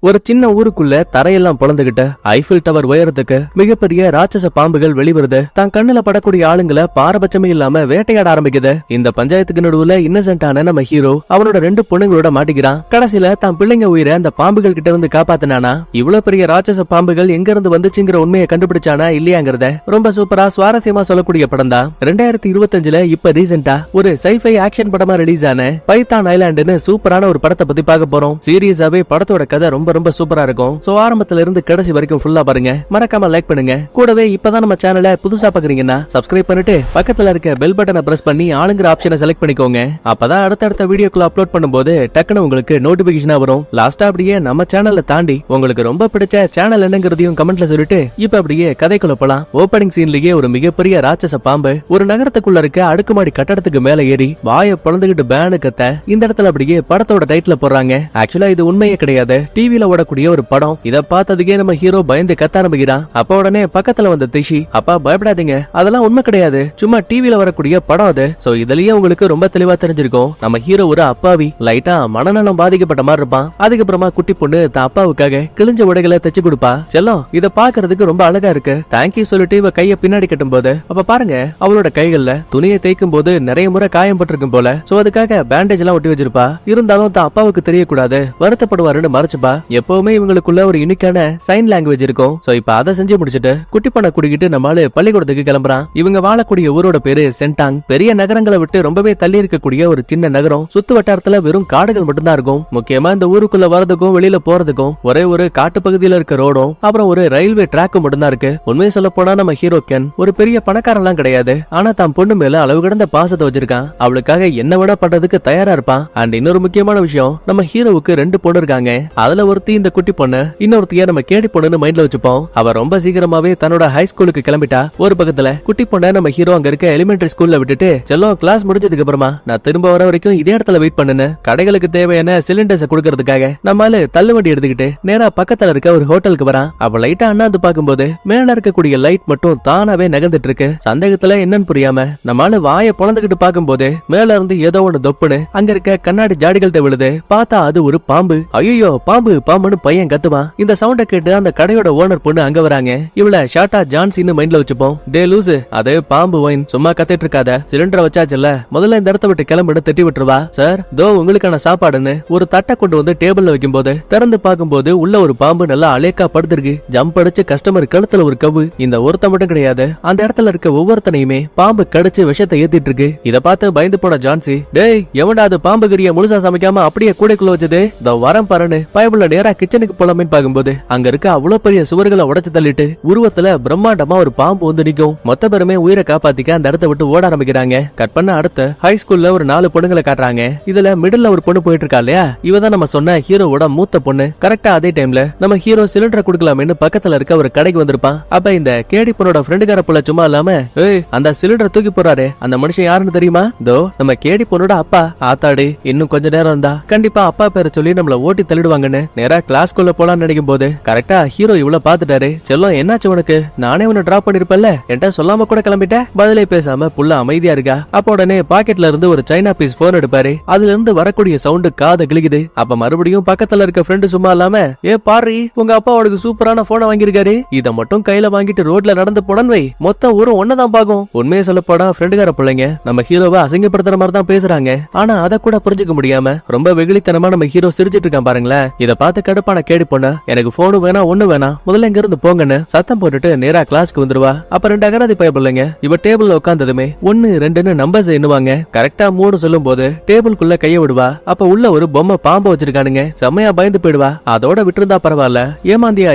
ஒரு சின்ன ஊருக்குள்ள தரையெல்லாம் பொழந்துகிட்ட ஐஃபில் டவர் உயரத்துக்கு மிகப்பெரிய ராட்சச பாம்புகள் வெளிவருது. தான் கண்ணுல படக்கூடிய ஆளுங்களை பாரபட்சமே இல்லாம வேட்டையாட ஆரம்பிக்குது. இந்த பஞ்சாயத்துக்கு நடுவுல இன்னசென்டான நம்ம ஹீரோ அவனோட 2 பொண்ணுங்களோட மாட்டிக்கிறான். கடைசியில தான் பிள்ளைங்க உயிரை அந்த பாம்புகள் கிட்ட இருந்து காப்பாத்தினானா, இவ்வளவு பெரிய ராட்சச பாம்புகள் எங்க இருந்து வந்துச்சுங்கிற உண்மையை கண்டுபிடிச்சானா இல்லையாங்கிறத ரொம்ப சூப்பரா சுவாரஸ்யமா சொல்லக்கூடிய படம் தான் 2025ல இப்ப ரீசெண்டா ஒரு சைஃபை ஆக்ஷன் படமா ரிலீஸ் ஆன பைத்தான் ஐலாண்டுன்னு சூப்பரான ஒரு படத்தை பத்தி பார்க்க போறோம். சீரியஸாவே படத்தோட கதை ரொம்ப சூப்பரா இருக்கும். சோ ஆரம்பத்துல இருந்து கடைசி வரைக்கும் ஃபுல்லா பாருங்க. மறக்காம லைக் பண்ணுங்க. கூடவே இப்பதான் நம்ம சேனலை புதுசா பாக்குறீங்கன்னா சப்ஸ்கிரைப் பண்ணிட்டு பக்கத்துல இருக்க பெல் பட்டனை பிரஸ் பண்ணி ஆளுங்கிற ஆப்ஷனை செலக்ட் பண்ணிக்கோங்க. அப்பதான் அடுத்தடுத்த வீடியோக்குள்ள அப்லோட் பண்ணும்போது டக்குன்னு உங்களுக்கு நோட்டிபிகேஷனா வரும். லாஸ்டா அப்படியே நம்ம சேனலை தாண்டி உங்களுக்கு ரொம்ப பிடிச்ச சேனல் என்னங்கிறதையும் கமெண்ட்ல சொல்லிட்டு இப்ப அப்படியே கதைக்குள்ள போலாம். ஓபனிங் சீன்லயே ஒரு மிகப்பெரிய ராட்சச பாம்பு ஒரு நகரத்துக்குள்ள இருக்க அடுக்குமாடி கட்டடத்துக்கு மேல ஏறி வாயை பொளந்துகிட்டு பேனு கத்த இந்த இடத்துல அப்படியே படத்தோட டைட்டில் போடுறாங்க. ஆக்சுவலா இது உண்மையே கிடையாது, டிவில ஓடக்கூடிய ஒரு படம். இத பார்த்ததுக்கே நம்ம ஹீரோ பயந்து கத்த ஆரம்பிக்கிறான். அப்ப உடனே பக்கத்துல வந்த திஷி, அப்பா பயப்படாதீங்க, அதெல்லாம் உண்மை கிடையாது, சும்மா டிவில வரக்கூடிய படம் அது. சோ இதுலயே உங்களுக்கு ரொம்ப தெளிவா தெரிஞ்சிருக்கும் நம்ம ஹீரோ ஒரு அப்பாவி, லைட்டா மனநலம் பாதிக்கப்பட்ட மாதிரி இருப்பான். அதுக்கப்புறமா குட்டி பொண்ணு தான் அப்பாவுக்காக கிழிஞ்ச உடைகளை தச்சு கொடுப்பா. செல்லம் இத பாக்குறதுக்கு ரொம்ப அழகா இருக்கு, தேங்க்யூ சொல்லிட்டு இவ கைய பின்னாடி கட்டும் போது அப்ப பாருங்க அவளோட கைகள்ல துணியை தேய்க்கும் போது நிறைய முறை காயம் பட்டிருக்கும் போல. சோ அதுக்காக பேண்டேஜ் எல்லாம் ஒட்டி வச்சிருப்பா. இருந்தாலும் தான் அப்பாவுக்கு தெரியக்கூடாது, வருத்தப்படுவாருன்னு மறைச்சுப்பா. எப்பவுமே இவங்களுக்குள்ள ஒரு யூனிக்கான சைன் லாங்குவேஜ் இருக்கும். சோ இப்ப அதை செஞ்சு முடிச்சிட்டு குட்டி பண்ண குடிக்கிட்டு நம்மால பள்ளிக்கூடத்துக்கு கிளம்புறான். இவங்க வாழக்கூடிய ஊரோட பேரு சென்டாங். பெரிய நகரங்களை விட்டு ரொம்பவே தள்ளி இருக்கக்கூடிய ஒரு சின்ன நகரம். சுத்து வட்டாரத்துல வெறும் காடுகள் மட்டும்தான் இருக்கும். முக்கியமா இந்த ஊருக்குள்ள வரதுக்கும் வெளியில போறதுக்கும் ஒரே ஒரு காட்டு பகுதியில இருக்க ரோடும் அப்புறம் ஒரு ரயில்வே டிராக்கும் மட்டும்தான் இருக்கு. உண்மையை சொல்ல போனா நம்ம ஹீரோ கென் ஒரு பெரிய பணக்காரன்லாம் கிடையாது. ஆனா தான் பொண்ணு மேல அளவு கடந்த பாசத்தை வச்சிருக்கான். அவளுக்காக என்ன விட பண்றதுக்கு தயாரா இருப்பான். அண்ட் இன்னொரு முக்கியமான விஷயம், நம்ம ஹீரோவுக்கு 2 பொண்ணு இருக்காங்க. அதுல ஒருத்தி இந்த குட்டி பொண்ணு, இன்னொருத்திய நம்ம கேடி பொண்ணுன்னு மைண்ட்ல வச்சுப்போம். அவ ரொம்ப சீக்கிரமாவே தன்னோட ஹை ஸ்கூலுக்கு கிளம்பிட்டா. ஒரு பக்கத்துல குட்டி பொண்ண நம்ம ஹீரோ அங்க இருக்க எலிமெண்டரி ஸ்கூல்ல விட்டுட்டு செல்லம் கிளாஸ் முடிஞ்சதுக்கு அப்புறமா நான் திரும்ப வர வரைக்கும் இதே இடத்துல வெயிட் பண்ணுன்னு கடைகளுக்கு தேவையான சிலிண்டர்ஸ் கொடுக்கறதுக்காக நம்மால தள்ளுவண்டி எடுத்துக்கிட்டு நேரா பக்கத்துல இருக்க ஒரு ஹோட்டலுக்கு வரான். அவ லைட்டா அண்ணாந்து பாக்கும்போது மேல இருக்கக்கூடிய லைட் மட்டும் தானாவே நகர்ந்துட்டு இருக்கு. சந்தேகத்துல என்னன்னு புரியாம நம்மால வாயை பொளந்துகிட்டு பாக்கும்போது மேல இருந்து ஏதோ ஒண்ணு தொப்புன்னு அங்க இருக்க கண்ணாடி ஜாடிகள்ட்ட விழுது. பார்த்தா அது ஒரு பாம்பு. ஐயோ பாம்பு பாம்புன்னு பையன் கத்துவான். இந்த சவுண்ட கேட்டு அந்த கடையோட ஓனர் பொண்ணு அங்க வராங்க. இவள ஷார்ட்டா ஜான்சின்னு மைண்ட்ல வச்சுப்போம். டே லூசு, அது பாம்பு வைன், சும்மா கத்திட்டு இருக்காத, சிலிண்டரை வச்சாச்சுல்ல, முதல்ல இந்த இடத்த விட்டு கிளம்பிட்டு திட்டி விட்டுருவா. சார் தோ உங்களுக்கான சாப்பாடுன்னு ஒரு தட்டை கொண்டு வந்து டேபிள்ல வைக்கும் போது திறந்து பார்க்கும்போது உள்ள ஒரு பாம்பு நல்லா அலேக்கா படுத்திருக்கு. ஜம்ப் அடிச்சு கஸ்டமர் கழுத்துல ஒரு கவு. இந்த ஒருத்த மட்டும் கிடையாது, அந்த இடத்துல இருக்க ஒவ்வொருத்தனையுமே பாம்பு கடிச்சு விஷத்தை ஏத்திட்டு இருக்கு. இத பார்த்து பயந்து போன ஜான்சி, டேய் எவன்டா அது பாம்பு கறிய முழுசா சமைக்காம அப்படியே கூடைக்குள்ள வச்சது, இதோ வரம் பாருன்னு பைபிள்ல நேரா கிச்சனுக்கு போலாமே பாக்கும்போது அங்க இருக்க அவ்வளவு பெரிய சுவர்களை உடைச்சு தள்ளிட்டு உருவத்துல பிரம்மாண்டமா ஒரு பாம்பு வந்து நிக்கும். மொத்த பேருமே உயிரை காப்பாத்திக்க அந்த இடத்த விட்டு ஓட ஆரம்பிக்கிறாங்க. கட் பண்ண அடுத்த ஹை ஸ்கூல்ல ஒரு 4 பொண்ணுங்களை காட்டுறாங்க. இதுல மிடில்ல ஒரு பொண்ணு போயிட்டு இருக்கா இல்லையா, இவதான் நம்ம சொன்ன ஹீரோவோட மூத்த பொண்ணு. கரெக்டா அதே டைம்ல நம்ம ஹீரோ சிலிண்டரை குடுக்கலாம்னு பக்கத்துல இருக்க ஒரு கடைக்கு வந்திருப்பான். அப்ப இந்த கேடி பொண்ணோட ஃப்ரெண்டுக்கார புள்ள சும்மா இல்லாம, ஏய் அந்த சிலிண்டர் தூக்கி போறாரு அந்த மனுஷன் யாருன்னு தெரியுமா, தோ நம்ம கேடி பொண்ணோட அப்பா. ஆத்தாடி இன்னும் கொஞ்ச நேரம் இருந்தா கண்டிப்பா அப்பா பேரை சொல்லி நம்மள ஓட்டி தள்ளிடுவாங்கன்னு நேரா கிளாஸ்க்குள்ள போலான்னு நினைக்கும் போது கரெக்டா ஹீரோ இவ்வளவு பாத்துட்டாரு. செல்லம் என்னாச்சு உனக்கு, நானே உன்னை டிராப் பண்ணிருப்பேன்ல, என்கிட்ட சொல்லாம கூட கிளம்பிட்ட. பதிலே பேசாம புள்ள அமைதியா இருக்கா. அப்ப உடனே பாக்கெட்ல இருந்து ஒரு சைனா பீஸ் போன் எடுப்பாரு. அதுல இருந்து வரக்கூடிய சவுண்ட் காதை கிழிக்குது. அப்ப மறுபடியும் பக்கத்துல இருக்க ஃப்ரெண்டு சும்மா இல்லாம, ஏ பாரு உங்க அப்பா அவனுக்கு சூப்பரான போனை வாங்கிருக்காரு, இத மட்டும் கையில வாங்கிட்டு ரோட்ல நடந்து போனன்னு வை, மொத்த ஊரும் ஒன்னதான் பாக்கும். உண்மையை சொல்ல போனா ஃப்ரெண்டுக்கார பிள்ளைங்க நம்ம ஹீரோவை அசிங்கப்படுத்துற மாதிரி தான் பேசுறாங்க. ஆனா அதை கூட புரிஞ்சுக்க முடியாம ரொம்ப வெகுளித்தனமா நம்ம ஹீரோ சிரிச்சிட்டு இருக்கான் பாருங்களேன். இத பார்த்து கடுப்பான கேடி பொண்ணு, எனக்கு போனு வேணா ஒண்ணு வேணாம், முதல்ல இங்க இருந்து போங்கன்னு சத்தம் போட்டுட்டு நேரா கிளாஸ்க்கு வந்துருவா. அப்ப 2 அகராதி பயப்பிள்ளைங்க இவ டேபிள்ல உட்கார்ந்ததுமே 1 2ன்னு நம்பர்ஸ் எண்ணுவாங்க. கரெக்டா 3 சொல்லும் போது டேபிள்குள்ள கைய விடுவா. அப்ப உள்ள ஒரு பொம்மை பாம்பு வச்சிருக்கானுங்க. செம்மையா பயந்து போயிடுவா. அதோட விட்டுருந்தா பரவாயில்ல,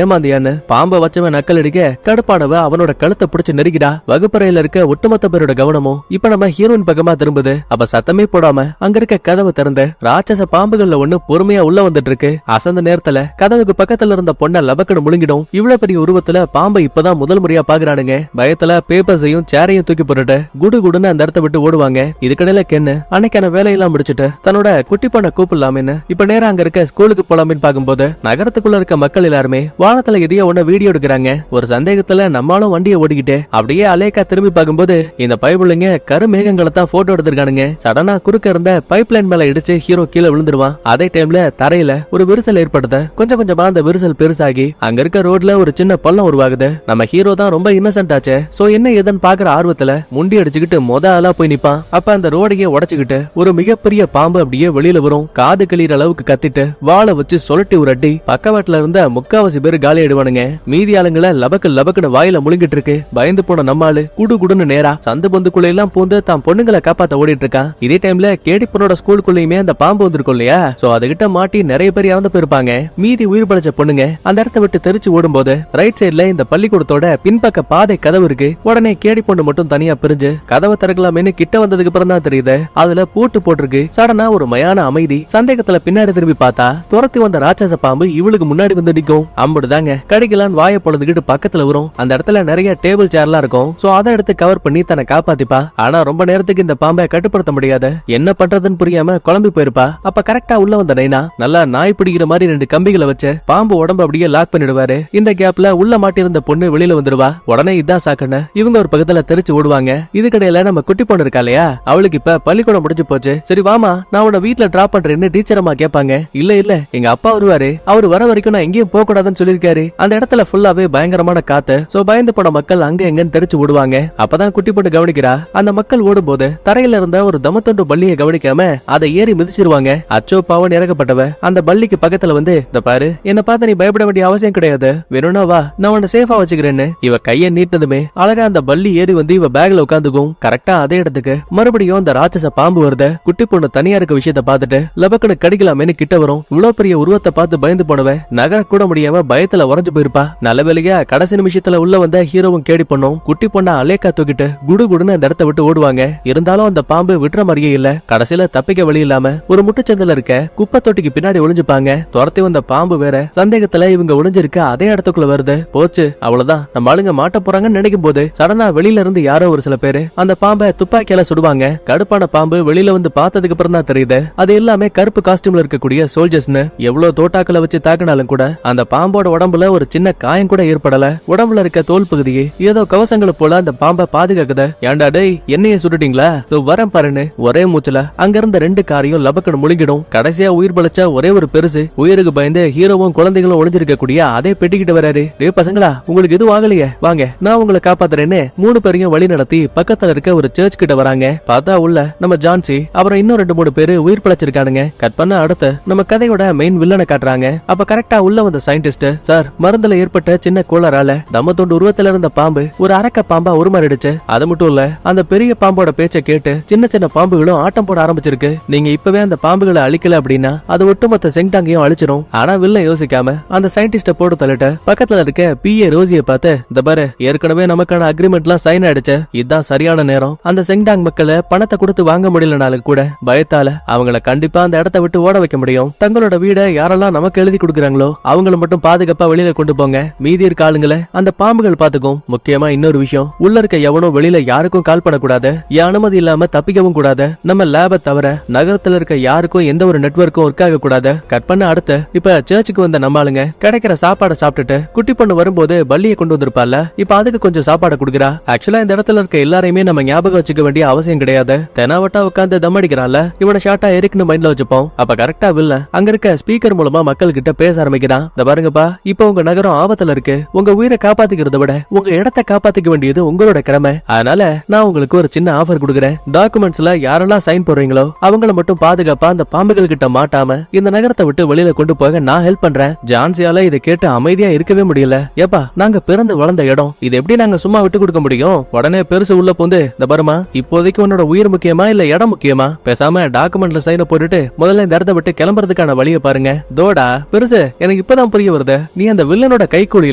ஏமாந்தியான்னு பாம்பை வச்சவன் நக்கல் அடிக்க கடுப்பானவ அவனோட கழுத்தை பிடிச்சு நெருக்கிடா. வகுப்பறையில இருக்க ஒட்டுமொத்த பேரோட கவனமும் இப்ப நம்ம ஹீரோயின் பக்கமா திரும்புது. அப்ப சத்தமே போடாம அங்க இருக்க கதவை திறந்து ராட்சச பாம்புகள்ல ஒண்ணு பொறுமையா உள்ள வந்துட்டு இருக்கு. அசந்த நேரத்துல கதவுக்கு பக்கத்துல இருந்த பொண்ண லபக்கடு முழுங்கிடும். இவ்வளவு பெரிய உருவத்துல பாம்பை இப்பதான் முதல் முறையா பாக்குறானுங்க. பயத்துல பேப்பர்ஸையும் சேரையும் தூக்கி போட்டுட்டு குடு குடுன்னு அந்த இடத்த விட்டு ஓடுவாங்க. இதுக்கடையில கென்னு அன்னைக்கான வேலையெல்லாம் முடிச்சுட்டு தன்னோட குட்டி பண்ண கூப்பிடலாமேன்னு இப்ப நேரம் அங்க இருக்க ஸ்கூலுக்கு போலாமேன்னு பாக்கும்போது நகரத்துக்குள்ள இருக்க மக்கள் எல்லாருமே வானத்துல எதையோ ஒண்ணு வீடியோ எடுக்கிறாங்க. ஒரு சந்தேகத்துல நம்மளும் வண்டியை ஓடிக்கிட்டு அப்படியே அலேக்கா திரும்பி பாக்கும்போது இந்த பைபிள்ளைங்க கருமேகங்களை தான் போட்டோ எடுத்திருக்கானுங்க. சடனா குறுக்க இருந்த பைப் லைன் மேல இடிச்சு ஹீரோ கீழே விழுந்துருவான். அதே டைம்ல தரையில ஒரு விரிசல் ஏற்படுத்த கொஞ்சம் கொஞ்சமா அந்த விரிசல் பெருசாகி அங்க இருக்க ரோட்ல ஒரு சின்ன பள்ளம் உருவாகுது. நம்ம ஹீரோ தான் ரொம்ப இன்னசென்ட் ஆச்சே, சோ என்ன ஏதுன்னு பாக்குற ஆர்வத்துல முண்டி அடிச்சுக்கிட்டு ஆளா போய் நிப்பான். அப்ப அந்த ரோடையே உடைச்சுக்கிட்டு ஒரு மிகப்பெரிய பாம்பு அப்படியே வெளியில வரும். காது கிளியற அளவுக்கு கத்திட்டு வாழை வச்சு சொல்லட்டி உரட்டி பக்கவாட்டுல இருந்த முக்காவாசி பேர் காலி ஆயிடுவானுங்க. மீதி ஆளுங்களை லபக்குன்னு வாயில முழுங்கிட்டு இருக்கு. பயந்து போன நம்மாளு குடுன்னு நேரா சந்து பந்துக்குள்ள எல்லாம் பூந்து தான் பொண்ணுங்களை காப்பாத்த ஓடிட்டு இருக்கான். இதே டைம்ல கேடி பொண்ணோட ஸ்கூலுக்குள்ளயுமே அந்த பாம்பு வந்திருக்கும் இல்லையா, சோ அதுகிட்ட மாட்டி நிறைய பேர் இறந்து போயிருப்பாங்க. மீதி உயிர் படைச்ச பொண்ணுங்க அந்த இடத்த விட்டு தெரிச்சு ஓடும் போது ரைட் சைடுல இந்த பள்ளிக்கூடத்தோட பின்பக்க பாதை கதவு இருக்கு. உடனே கேடி பொண்ணு மட்டும் தனியா பிரிஞ்சு கதவை திறக்கலாமேன்னு கிட்ட வந்ததுக்கு அப்புறம் தான் தெரியுது அதுல பூட்டு போட்டிருக்கு. சடனா ஒரு மயான அமைதி. சந்தேகத்துல பின்னாடி திரும்பி பார்த்தா துரத்தி வந்த ராட்சச பாம்பு இவளுக்கு முன்னாடி வந்து நிக்கும். அம்புடுதாங்க கடிக்கலாம் வாயை பொழுதுகிட்டு பக்கத்துல வரும். அந்த இடத்துல நிறைய டேபிள் சேர்லாம் இருக்கும். சோ அதை எடுத்து கவர் பண்ணி தன்னை காப்பாத்திப்பா. ஆனா ரொம்ப நேரத்துக்கு இந்த பாம்பை கட்டுப்படுத்த முடியாது. என்ன பண்றதுன்னு புரியாம குழம்பி போயிருப்பா. அப்ப கரெக்டா உள்ள வந்த நைனா நல்லா நாய் பிடிக்கிற மாதிரி 2 கம்பிகளை வச்சு பாம்பு உடம்பு அப்படியே லாக் பண்ணிடுவாரு. இந்த கேப்ல உள்ள மாட்டிருந்த பொண்ணு வெளியில வந்துருவா. உடனே இதான் சாக்குன்னு இவங்க ஒரு பக்கத்துல தெரிச்சு ஓடுவாங்க. இதுக்கடையில நம்ம குட்டி பொண்ணு இருக்கா இல்லையா, அவளுக்கு இப்ப பள்ளிக்கூடம் முடிஞ்சு போச்சு. சரி வாமா நான் உன்னை வீட்டுல டிராப் பண்றேன்னு டீச்சர் அம்மா கேட்பாங்க. இல்ல எங்க அப்பா வருவாரு, அவரு வர வரைக்கும் நான் எங்கேயும் போக கூடாதுன்னு சொல்லிருக்காரு. அந்த இடத்துல ஃபுல்லாவே பயங்கரமான காத்து. சோ பயந்து போன மக்கள் அங்க எங்கன்னு தெரிச்சு ஓடுவாங்க. அப்பதான் குட்டி பொண்ணு கவனிக்கிறா, அந்த மக்கள் ஓடும் போது தரையில இருந்த ஒரு தமத்தொண்டு பள்ளியை கவனிக்காம அதை ஏறி மிதிச்சிருவாங்க. அச்சோ பாவன் இறக்கப்பட்டவ அந்த பள்ளிக்கு பக்கத்துல வந்து, இந்த பாரு என்ன பார்த்து நீ பயப்பட வேண்டிய அவசியம் கிடையாது, வேணும்னா வா நான் உன்னை சேஃபா வச்சுக்கிறேன்னு இவ கைய நீட்டதுமே அழகா அந்த பள்ளி ஏறி வந்து இவ பேக்ல உட்காந்துக்கும். கரெக்டா அதே இடத்துக்கு மறுபடியும் அந்த ராட்சச பாம்பு வருத. குட்டி பொண்ணு தனியா இருக்க விஷயத்த பார்த்துட்டு லபக்குன்னு கடிக்கலாமேன்னு கிட்ட வரும். இவ்வளவு பெரிய உருவத்தை பார்த்து பயந்து போனவ நகர கூட முடியாம பயத்துல உறைஞ்சு போயிருப்பா. நல்ல வேலையா கடைசி நிமிஷத்துல உள்ள வந்த ஹீரோவும் கேடி பொண்ணும் குட்டி பொண்ணா அலேக்கா தூக்கிட்டு குடுன்னு அந்த இடத்த விட்டு ஓடுவாங்க. இருந்தாலும் அந்த பாம்பு விட்டுற மாதிரியே இல்ல. கடைசியில தப்பிக்க வழி இல்லாம ஒரு முட்டுச்சந்தில இருக்க குப்பை தொட்டிக்கு பின்னாடி ஒளிஞ்சுப்பாங்க. துரத்தி வந்த பாம்பு வேற சந்தேகத்துல இவங்க ஒளிஞ்சிருக்க அதே இடத்துக்குள்ள வருது. போச்சு அவ்வளவுதான், நம்ம ஆளுங்க மாட்ட போறாங்கன்னு நினைக்கும் போது சடனா வெளியில இருந்து யாரோ ஒரு சில பேரு அந்த பாம்பை துப்பாக்கியால சுடுவாங்க. கடுப்பான பாம்பு வெளியில வந்து பார்த்ததுக்கு அப்புறம் தான் தெரியுது அது எல்லாமே கருப்பு காஸ்டியூம்ல இருக்கக்கூடிய சோல்ஜர்ஸ்னு. எவ்வளவு தோட்டாக்களை வச்சு தாக்கினாலும் கூட அந்த பாம்போட உடம்புல ஒரு சின்ன காயம் கூட ஏற்படல. உடம்புல இருக்க தோல் பகுதியே ஏதோ கவசங்களை போல அந்த பாம்பை பாதுகாக்குத. ஏண்டா டேய் என்னைய சுட்டுட்டீங்களா, வரேன் பாருன்னு ஒரே மூச்சுல அங்க இருந்த 2 காரையும் லபக்குன்னு முழுங்கிடும். கடைசியா உயிர் பழிச்ச ஒரே ஒரு பெருசு உயிருக்கு பயந்து ஹீரோவும் குழந்தைகளும் ஒளிஞ்சிருக்க கூடிய அதே பெட்டிக்கிட்ட வராரு. டே பசங்களா உங்களுக்கு எதுவும் ஆகலையே, வாங்க நான் உங்களை காப்பாத்துறேன்னு 3 பேரையும் வழி நடத்தி பக்கத்துல இருக்க ஒரு சர்ச் கிட்ட வராங்க. பார்த்தா உள்ள நம்ம ஜான்சி அப்புறம் இன்னும் 2-3 பேரு உயிர் பழிச்சிருக்கானுங்க. கட் பண்ண அடுத்து நம்ம கதையோட மெயின் வில்லனை காட்டுறாங்க. அப்ப கரெக்டா உள்ள வந்த சயின்டிஸ்ட், சார் மருந்துல ஏற்பட்ட சின்ன கோளாறால தம்மத்தோண்டு உருவத்துல இருந்த பாம்பு ஒரு அரக்க பாம்பா உருமாறிடுச்சு. அது மட்டும் இல்ல அந்த பெரிய பாம்போட பேச்ச கேட்டு சின்ன சின்ன பாம்புகளும் ஆட்டம் போட ஆரம்பிச்சிருக்கு. நீங்க இப்பவே அந்த பாம்புகளை அழிக்கல அப்படின்னா அது ஒட்டுமொத்த செங்டாங்கையும் அழிச்சிரும். ஆனா வில்ல யோசிக்காம அந்த சயின்டிஸ்ட போட்டு தள்ளிட்டு பக்கத்துல இருக்க பிஏ ரோசியை பார்த்து, இந்த பாரு ஏற்கனவே நமக்கான அக்ரிமெண்ட் எல்லாம் சைன் ஆயிடுச்சு, இதுதான் சரியான நேரம். அந்த செங்டாங் மக்களை பணத்தை கொடுத்து வாங்க முடியலனாலும் கூட பயத்தால அவங்கள கண்டிப்பா அந்த இடத்தை விட்டு ஓட வைக்க முடியும். தங்களோட வீட யாரெல்லாம் நமக்கு எழுதி கொடுக்குறாங்களோ அவங்கள மட்டும் பாதுகாப்பா வெளியில கொண்டு போங்க. மீதி இருக்க ஆளுங்களை அந்த பாம்புகள் பாத்துக்கும். முக்கியமா இன்னொரு விஷயம், உள்ள இருக்க எவனும் வெளியில யாருக்கும் கால் பண்ணக்கூடாது, என் அனுமதி இல்லாம தப்பிக்கவும் கூடாது. நம்ம லேப தவிர நகரத்துல இருக்க யாருக்கும் எந்த ஒரு நெட்வொர்க்கும் ஒர்க் ஆக கூடாது. கட் பண்ண அடுத்து இப்ப சர்ச்சுக்கு வந்த நம்ம ஆளுங்க கிடைக்கிற சாப்பாடை சாப்பிட்டுட்டு குட்டி பொண்ணு வரும்போது பள்ளியை கொண்டு வந்திருப்பால, இப்ப அதுக்கு கொஞ்சம் சாப்பாடு குடுக்குறா. ஆக்சுவலா இந்த இடத்துல இருக்க எல்லாரையுமே நம்ம ஞாபகம் வச்சுக்க வேண்டிய அவசியம் கிடையாது. தெனாவட்டா உட்காந்து தம் அடிக்கிறான்ல, இவனை ஷார்ட்டா எரிக்குன்னு மைண்ட்ல வச்சுப்போம். அப்ப கரெக்டா வில்ல அங்க இருக்க ஸ்பீக்கர் மூலமா மக்கள் கிட்ட பேச ஆரம்பிக்கிறான். இந்த பாருங்கப்பா, இப்ப உங்க நகரம் ஆபத்துல இருக்கு. உங்க உயிரை காப்பாத்திக்கிறத விட உங்க இடத்தை காப்பாத்திக்க வேண்டியது உங்களோட கடமை. அதனால நான் உங்களுக்கு ஒரு சின்ன ஆஃபர் கொடுக்குறேன். டாக்குமெண்ட்ஸ்ல யாரெல்லாம் சைன் போடுறீங்களோ அவங்கள மட்டும் பாதுகாப்பா அந்த பாம்புகள் கிட்ட மாட்டாம இந்த நகரத்தை விட்டு வெளியில கொண்டு போக நான் ஹெல்ப் பண்றேன். ஜான்சியால இதை கேட்டு அமைதியா இருக்கவே முடியல. ஏப்பா நாங்க பிறந்து வளர்ந்த இடம், இது எப்படி நாங்க சும்மா விட்டு கொடுக்க முடியும்? உடனே பெருசு உள்ள போந்து, இந்த பாருமா இப்போதைக்கு உன்னோட உயிர் முக்கியமா இல்ல இடம் முக்கியமா? பேசாம டாக்குமெண்ட்ல சைனை போட்டுட்டு முதல்ல இந்த இடத்தை விட்டு கிளம்புறதுக்கான வழியை பாருங்க. தோடா பெருசு, எனக்கு இப்பதான் புரிய வருது, நீ அந்த வில்லனோட கைக்கூலி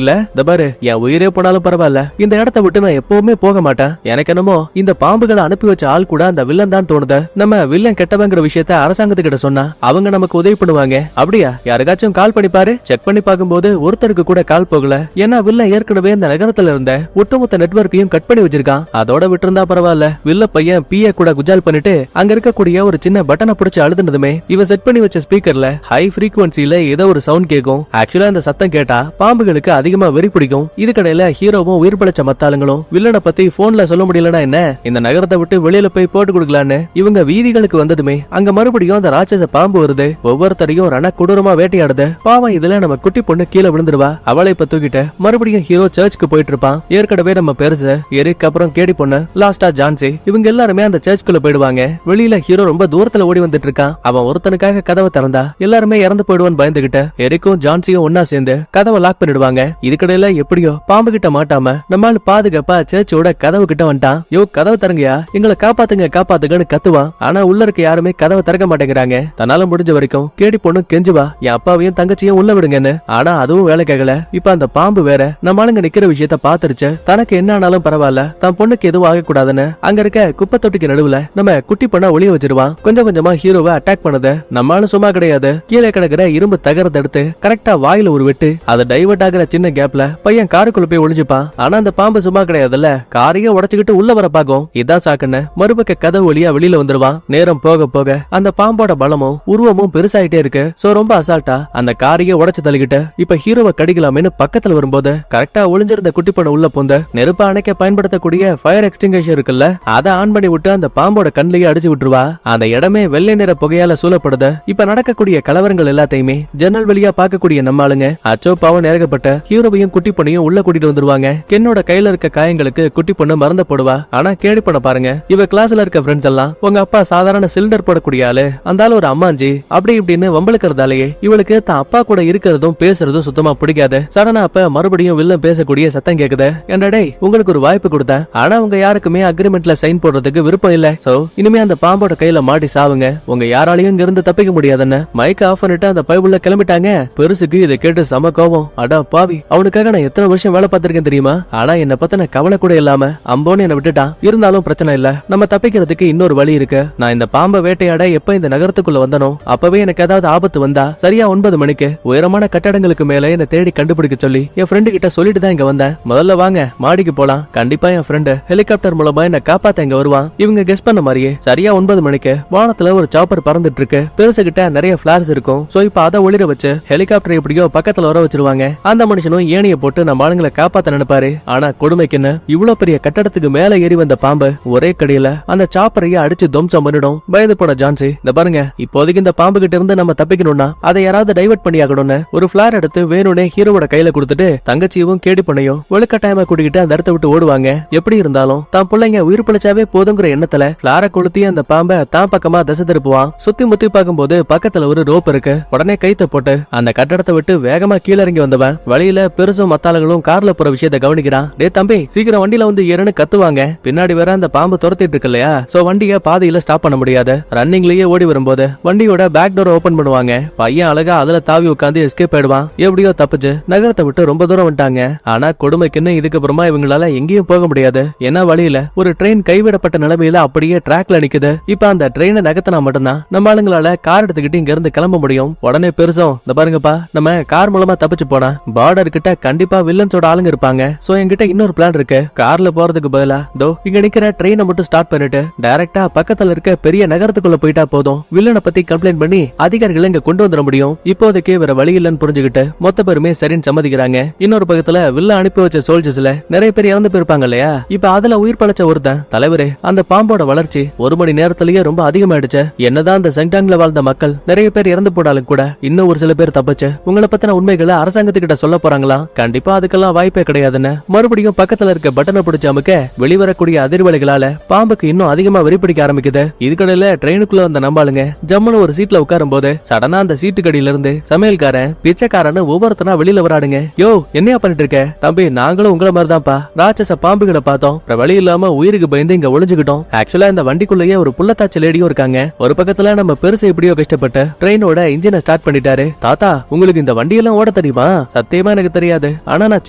இல்ல. இந்த பாரு என் உயிரே போனாலும் பரவாயில்ல, இந்த இடத்தை விட்டு நான் எப்பவுமே போக மாட்டேன். எனக்கு என்னமோ இந்த பாம்புகளை அனுப்பி வச்ச ஆள் கூட அந்த வில்லன் தான் தோணுது. நம்ம வில்லன் கெட்டவங்கிற விஷயத்த அரசாங்கத்துக்கிட்ட சொன்னா அவங்க நமக்கு உதவி பண்ணுவாங்க. அப்படியா? யாருக்காச்சும் கால் பண்ணி பாரு. செக் பண்ணி பார்க்கும்போது ஒருத்தருக்கு கூட கால் போகல. ஏன்னா வில்லன் ஏற்கனவே இந்த நகரத்துல இருந்த ஒட்டுமொத்த நெட்வொர்க்கையும் கட் பண்ணி வச்சிருக்கான். அதோட விட்டுருந்தா பரவாயில்ல. வில்ல பையன் பிஏ கூட குஜால் பண்ணிட்டு அங்க இருக்கக்கூடிய ஒரு சின்ன பட்டனை பிடிச்சு அழுதுனதுமே இவ செட் பண்ணி வச்ச ஸ்பீக்கர்ல ஹை ஃப்ரீக்வன்சில ஏதோ ஒரு சவுண்ட் கேட்கும். ஆக்சுவலா அந்த சத்தம் கேட்டா பாம்புகளுக்கு அதிகமா வெறி பிடிக்கும். இதுக்கடையில ஹீரோவும் உயிர் பழைச்ச மத்தாளுங்களும் வில்லனை பத்தி போன்ல சொல்ல முடியலன்னா என்ன, இந்த நகரத்தை விட்டு வெளியில போய் போட்டு கொடுக்கலான்னு இவங்க வீதிகளுக்கு வந்ததுமே அங்க மறுபடியும் அந்த ராட்சச பாம்பு வருது. ஒவ்வொருத்தரையும் ரண கொடூரமா பயங்கரமா வேட்டையாடுது. பாவம் இதுல நம்ம குட்டி பொண்ணு கீழே விழுந்துருவா. அவளை இப்ப தூக்கிட்டு மறுபடியும் ஹீரோ சர்ச்சுக்கு போயிட்டு இருப்பான். ஏற்கனவே நம்ம பெருசு எரிக் அப்புறம் கேடி பொண்ணு லாஸ்டா ஜான்சி இவங்க எல்லாருமே அந்த சர்ச்சுக்குள்ள போயிடுவாங்க. வெளியில ஹீரோ ரொம்ப தூரத்துல ஓடி வந்துட்டு இருக்கான். அவன் ஒருத்தனுக்காக கதவை திறந்தா எல்லாருமே இறந்து போயிடுவான்னு பயந்துகிட்ட எரிக்கும் ஜான்சியும் ஒன்னா சேர்ந்து கதவை லாக் பண்ணிடுவாங்க. இதுக்கடையில எப்படியோ பாம்பு கிட்ட மாட்டாம நம்மால பாதுகாப்பா சர்ச்சோட கதவு கிட்ட வந்துட்டான். யோ கதவை திறங்கயா, எங்களை காப்பாத்துங்கன்னு கத்துவான். ஆனா உள்ள இருக்க யாருமே கதவை திறக்க மாட்டேங்கிறாங்க. தன்னால முடிஞ்ச வரைக்கும் கேடி பொண்ணு கெஞ்சுவா, என் அப்பாவையும் தங்கச்சியும் உள்ள விடுங்கன்னு. ஆனா அதுவும் வேலை கேட்கல. இப்ப அந்த பாம்பு வேற நம்ம ஆளுங்க நிக்கிற விஷயத்த பாத்துருச்சு. தனக்கு என்ன ஆனாலும் பரவாயில்ல, தன் பொண்ணுக்கு எதுவும் ஆகக்கூடாதுன்னு அங்க இருக்க குப்பை தொட்டிக்கு நடுவுல நம்ம குட்டி பொண்ண ஒளிய வச்சிருவான். கொஞ்சம் கொஞ்சமா ஹீரோவை அட்டாக் பண்ணது நம்மாலும் சும்மா கிடையாது. கீழே கிடக்குற இரும்பு தகரத்தை எடுத்து கரெக்டா வாயில ஒரு வெட்டு. அது டைவர்ட் ஆகுற சின்ன கேப்ல பையன் காருக்குள்ள போய் ஒளிஞ்சுப்பான். ஆனா அந்த பாம்பு சும்மா கிடையாதுல்ல, காரையே உடைச்சுக்கிட்டு உள்ள வர பாக்கும். இதான் சாக்குன்னு மறுபக்க கதவு வழியா வெளியில வந்துருவான். நேரம் போக போக அந்த பாம்போட பலமும் உருவமும் பெருசாயிட்டே இருக்கு. சோ ரொம்ப அசால்ட்டா அந்த காரையே உடைச்சு தள்ளிக்கிட்டு இப்ப ஹீரோவை கடிக்கலாமேன்னு பக்கத்துல வரும்போது கரெக்டா ஒளிஞ்சிருந்த குட்டி பொண்ணு உள்ள போந்த நெருப்ப அணைக்க பயன்படுத்தக்கூடிய ஃபயர் எக்ஸ்டிங்விஷர் இருக்குல்ல, அதை ஆன் பண்ணி விட்டு அந்த பாம்போட கண்ணிலேயே அடிச்சு விட்டுருவா. அந்த இடமே வெள்ளை நிற புகையால சூழப்படுது. இப்ப நடக்கக்கூடிய கலவரங்கள் எல்லாத்தையுமே ஜன்னல் வழியா பார்க்கக்கூடிய நம்ம ஆளுங்க அச்சோ பாவம் நேரப்பட்ட ஹீரோவையும் குட்டி பொண்ணையும் உள்ள கூட்டிட்டு வந்துருவாங்க. கென்னோட கையில இருக்க காயங்களுக்கு குட்டி பொண்ணு மறந்து போடுவா. ஆனா கேடி பண்ண பாருங்க, இவ கிளாஸ்ல இருக்க ஃப்ரெண்ட்ஸ் எல்லாம் உங்க அப்பா சாதாரண சிலிண்டர் போடக்கூடிய ஆளு, அந்த ஆளு ஒரு அம்மாஞ்சி அப்படி இப்படின்னு வம்பளுக்கிறதாலேயே இவளுக்கு தான் அப்பா கூட இருக்கிறதும் பேசுறதும் சுத்தமா பிடிக்காது. சடனா அப்ப மறுபடியும் வில்லன் பேசக்கூடிய சத்தம் கேக்குது. என்னடே உங்களுக்கு ஒரு வாய்ப்பு கொடுத்தேன், ஆனா உங்க யாருக்குமே அக்ரிமெண்ட்ல சைன் போடுறதுக்கு விருப்பம் இல்ல. சோ இனிமே அந்த பாம்போட கையில மாட்டி சாவுங்க, உங்க யாராலையும் இங்க இருந்து தப்பிக்க முடியாதுன்னு மைக் ஆஃப் பண்ணிட்டு அந்த பைபிள்ல கிளம்பிட்டாங்க. பெருசுக்கு இதை கேட்டு சம கோபம். அடா பாவி, அவனுக்காக நான் எத்தனை வருஷம் வேலை பார்த்திருக்கேன் தெரியுமா, ஆனா என்ன பத்தின கவலை கூட இல்லாம அம்போன்னு என்ன விட்டுட்டான். இருந்தாலும் பிரச்சனை இல்ல, நம்ம தப்பிக்கிறதுக்கு இன்னொரு வழி இருக்கு. நான் இந்த பாம்பை வேட்டையாட எப்ப இந்த நகரத்துக்குள்ள வந்தனோ அப்பவே எனக்கு ஏதாவது ஆபத்து வந்தா சரியா 9 மணிக்கு உயரமான கட்டடங்களுக்கு மேல என்ன தேடி கண்டுபிடிக்க சொல்லி என் ஃப்ரெண்டு கிட்ட சொல்லிட்டு தான் இங்க வந்தேன். முதல்ல வாங்க மாடிக்கு போலாம், கண்டிப்பா என் ஃப்ரெண்டு ஹெலிகாப்டர் மூலமா என்ன காப்பாத்த இங்க வருவான். இவங்க கெஸ் பண்ண மாதிரியே சரியா 9 மணிக்கு வானத்துல ஒரு சாப்பர் பறந்துட்டு இருக்கு. பெருசுகிட்ட நிறைய பிளார்ஸ் இருக்கும். சோ இப்ப அதை ஒளிர வச்சு ஹெலிகாப்டர் எப்படியோ பக்கத்துல வர வச்சிருவாங்க. அந்த மனுஷனும் ஏணிய போட்டு நம்ம ஆளுங்களை காப்பாத்த நினைப்பாரு. ஆனா கொடுமைக்குன்னு இவ்வளவு பெரிய கட்டடத்துக்கு மேல ஏறி வந்த பாம்பு ஒரே கடியில அந்த சாப்பரைய அடிச்சு துவம்சம் பண்ணிடும். பயந்து போன ஜான்சி, இந்த பாருங்க இப்போதைக்கு இந்த பாம்பு கிட்ட இருந்து நம்ம தப்பிக்கணும்னா அதை யாராவது டைவர்ட் பண்ணி ஆகணும்னு ஒரு பிளார் எடுத்து வேணும்னே ஹீரோவோட கையில கொடுத்துட்டு தங்கச்சியும் கேடி பண்ணையும் ஒழுக்கட்டாயமா கூட்டிக்கிட்டு அந்த இடத்த விட்டு ஓடுவாங்க. எப்படி இருந்தாலும் தான் பிள்ளைங்க உயிர் பிழைச்சாவே போதுங்கிற எண்ணத்துல பிளார கொளுத்தி அந்த பாம்பை தான் பக்கமா திசை திருப்புவான். சுத்தி முத்தி பார்க்கும்போது பக்கத்துல ஒரு ரோப் இருக்கு. உடனே கைத்த போட்டு அந்த கட்டடத்தை விட்டு வேகமா கீழ இறங்கி வந்தவன் வழியில பெருசும் மத்தாளங்களும் கார்ல போற விஷயத்தை கவனிக்கிறான். டே தம்பி சீக்கிரம் வண்டியில வந்து ஏறன்னு கத்துவாங்க. பின்னாடி வேற அந்த பாம்பு துரத்திட்டு இருக்கு இல்லையா, சோ வண்டிய பாதையில ஸ்டாப் பண்ண முடியாது. ரன்னிங்லயே ஓடி வரும்போது வண்டியோட பேக் டோர் ஓபன் பண்ணுவாங்க. பையன் அழகா அதுல தாவி உட்காந்து எஸ்கேப் ஆயிடுவான். எப்படியோ தப்பிச்சு நகரத்தை விட்டு ரொம்ப தூரம் வந்துட்டாங்க. ஆனா கொடுமைக்குன்னு இதுக்கப்புறமா இவங்களால எங்கேயும் போக முடியாது. ஏன்னா வழியில ஒரு ட்ரெயின் கைவிடப்பட்ட நிலைமையில அப்படியே டிராக்ல நிக்குது. இப்ப அந்த ட்ரெயினை நகர்த்தினா மட்டும்தான் நம்ம ஆளுங்களால கார் எடுத்துக்கிட்டு இங்க இருந்து கிளம்ப முடியும். உடனே பெருசும், இந்த பாருங்கப்பா நம்ம கார் மூலமா தப்பிச்சு போனா பார்டர் கிட்ட கண்டிப்பா வில்லன்ஸோட ஆளுங்க இருப்பாங்க. சோ என்கிட்ட இன்னொரு பிளான் இருக்கு. கார்ல போறதுக்கு பதிலா தோ இங்க நிக்கிற ட்ரெயினை மட்டும் ஸ்டார்ட் பண்ணிட்டு டைரக்டா பக்கத்துல இருக்க பெரிய நகரத்துக்குள்ள போயிட்டா போதும். வில்லனை பத்தி கம்ப்ளைண்ட் பண்ணி அதிகாரிகளை இங்க கொண்டு வந்துட முடியும். இப்போதைக்கு வேற வழி இல்லன்னு புரிஞ்சுக்கிட்டு மொத்த பேருமே சரின்னு சம்மதிக்கிறாங்க. இன்னொரு பக்கத்துல வில்ல அனுப்பி வச்ச சோல்ஜர்ஸ்ல நிறைய பேர் இறந்து போயிருப்பாங்க இல்லையா, இப்ப அதுல உயிர் பழைச்ச ஒருத்தன், தலைவரே அந்த பாம்போட வளர்ச்சி 1 மணி நேரத்திலேயே ரொம்ப அதிகமாயிடுச்சு. என்னதான் அந்த செங்டாங்ல வாழ்ந்த மக்கள் நிறைய பேர் இறந்து போனாலும் கூட இன்னும் ஒரு சில பேர் தப்பிச்சு உங்களை பத்தின உண்மைகளை அரசாங்கத்துக்கிட்ட சொல்ல போறாங்களா, கண்டிப்பா அதுக்கெல்லாம் வாய்ப்பே கிடையாதுன்னு மறுபடியும் பக்கத்துல இருக்க பட்டனை பிடிச்ச அமுக்க வெளிவரக்கூடிய அதிர்வலைகளால பாம்புக்கு இன்னும் அதிகமா வெறிப்பிடிக்க ஆரம்பிக்குது. இதுக்கடையில ட்ரெயினுக்குள்ள வந்த நம்பாளுங்க ஜம்முன்னு ஒரு சீட்ல உட்காரும் போது சடனா அந்த சீட்டு கடியில இருந்து சமையல்காரன் பிச்சைக்காரன்னு ஒவ்வொருத்தனா வெளியில வராடுங்க. யோ என்னையா பண்ணிட்டு இருக்க தம்பி, நாங்களும் உங்களை மாதிரிதான்ப்பா ராட்சச பாம்புகளை பார்த்தோம், வழி இல்லாம உயிருக்கு பயந்து இங்க ஒளிஞ்சுக்கிட்டோம். ஆக்சுவலா இந்த வண்டிக்குள்ளேயே ஒரு புள்ளத்தாச்சி லேடியும் இருக்காங்க. ஒரு பக்கத்துல நம்ம பெருசு எப்படியோ கஷ்டப்பட்டு ட்ரெயினோட இன்ஜினை ஸ்டார்ட் பண்ணிட்டாரு. தாத்தா உங்களுக்கு இந்த வண்டியெல்லாம் ஓட தெரியுமா? சத்தியமா எனக்கு தெரியாது. ஆனா நான்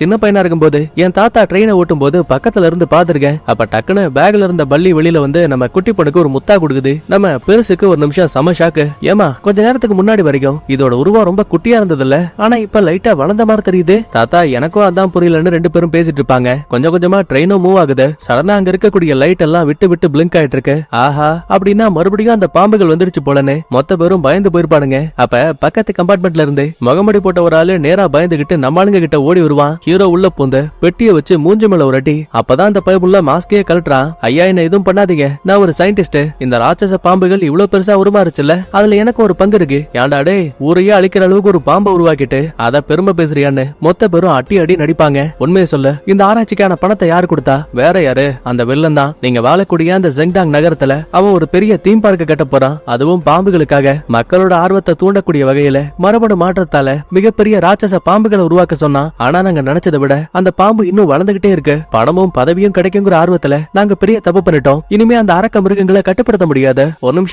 சின்ன பையனா இருக்கும்போது என் தாத்தா ட்ரெயினை ஓட்டும் போது பக்கத்துல இருந்து பாத்துருக்கேன். அப்ப டக்குன்னு பேக்ல இருந்த பள்ளி வெளியில வந்து நம்ம குட்டி பொண்ணுக்கு ஒரு முத்தா கொடுக்குது. நம்ம பெருசுக்கு ஒரு நிமிஷம் சம ஷாக்கு. ஏமா கொஞ்ச நேரத்துக்கு முன்னாடி வரைக்கும் இதோட உருவம் ரொம்ப குட்டியா இருந்ததுல்ல, ஆனா இப்ப லைட்டா வளர்ந்த மாதிரி தெரியுது. தாத்தா எனக்கும் அதான் புரியலன்னு 2 பேரும் பேசிட்டு இருப்பாங்க. கொஞ்சம் கொஞ்சமா ட்ரெயினும் மூவ் ஆகுது. சடனா அங்க இருக்கக்கூடிய லைட் எல்லாம் விட்டு விட்டு பிளிங்க் ஆயிட்டு இருக்கு. ஆஹா அப்படின்னா மறுபடியும் அந்த பாம்புகள் வந்துருச்சு போலன்னு மொத்த பேரும் பயந்து போயிருப்பானுங்க. அப்ப பக்கத்து கம்பார்ட்மெண்ட்ல இருந்து முகமடி போட்ட ஒரு ஆளு நேரா பயந்துகிட்டு நம்மளுங்க கிட்ட ஓடி வருவான். ஹீரோ உள்ள பூந்து பெட்டியை வச்சு மூஞ்சி மேல ஒரு அடி. அப்பதான் அந்த பைப்புள்ள மாஸ்கே கழட்டுறான். ஐயா என்ன எதுவும் பண்ணாதீங்க, நான் ஒரு சயின்டிஸ்ட். இந்த ராட்சச பாம்புகள் இவ்வளவு பெருசா உருமாறுச்சுல்ல, அதுல எனக்கு ஒரு பங்கு இருக்கு. ஏன்டா டேய் ஊரையே அழிக்கிற அளவுக்கு ஒரு பாம்பை உருவாக்கிட்டு அத பெருமை பேசுறியான்னு மொத்த பேரும் அடி அடி நடிப்பாங்க. உண்மையை சொல்ல, இந்த ஆராய்ச்சிக்கான பணத்தை யாரு கொடுத்தா? வேற யாரு? அந்த வில்லன் தான். நீங்க வாழக்கூடிய அந்த ஜெங்டாங் நகரத்துல அவன் ஒரு பெரிய தீம் பார்க்க கட்ட போறான், அதுவும் பாம்புகளுக்காக. மக்களோட ஆர்வத்தை தூண்டக்கூடிய வகையில மரபணு மாற்றத்தால மிகப்பெரிய ராட்சச பாம்புகளை உருவாக்க சொன்னான். ஆனா நாங்க நினைச்சதை விட அந்த பாம்பு இன்னும் வளர்ந்துகிட்டே இருக்கு. பணமும் பதவியும் கிடைக்குங்கிற ஆர்வத்துல நாங்க பெரிய தப்பு பண்ணிட்டோம். இனிமே அந்த அரக்க மிருகங்களை கட்டுப்படுத்த முடியாது. ஒரு நிமிஷம்,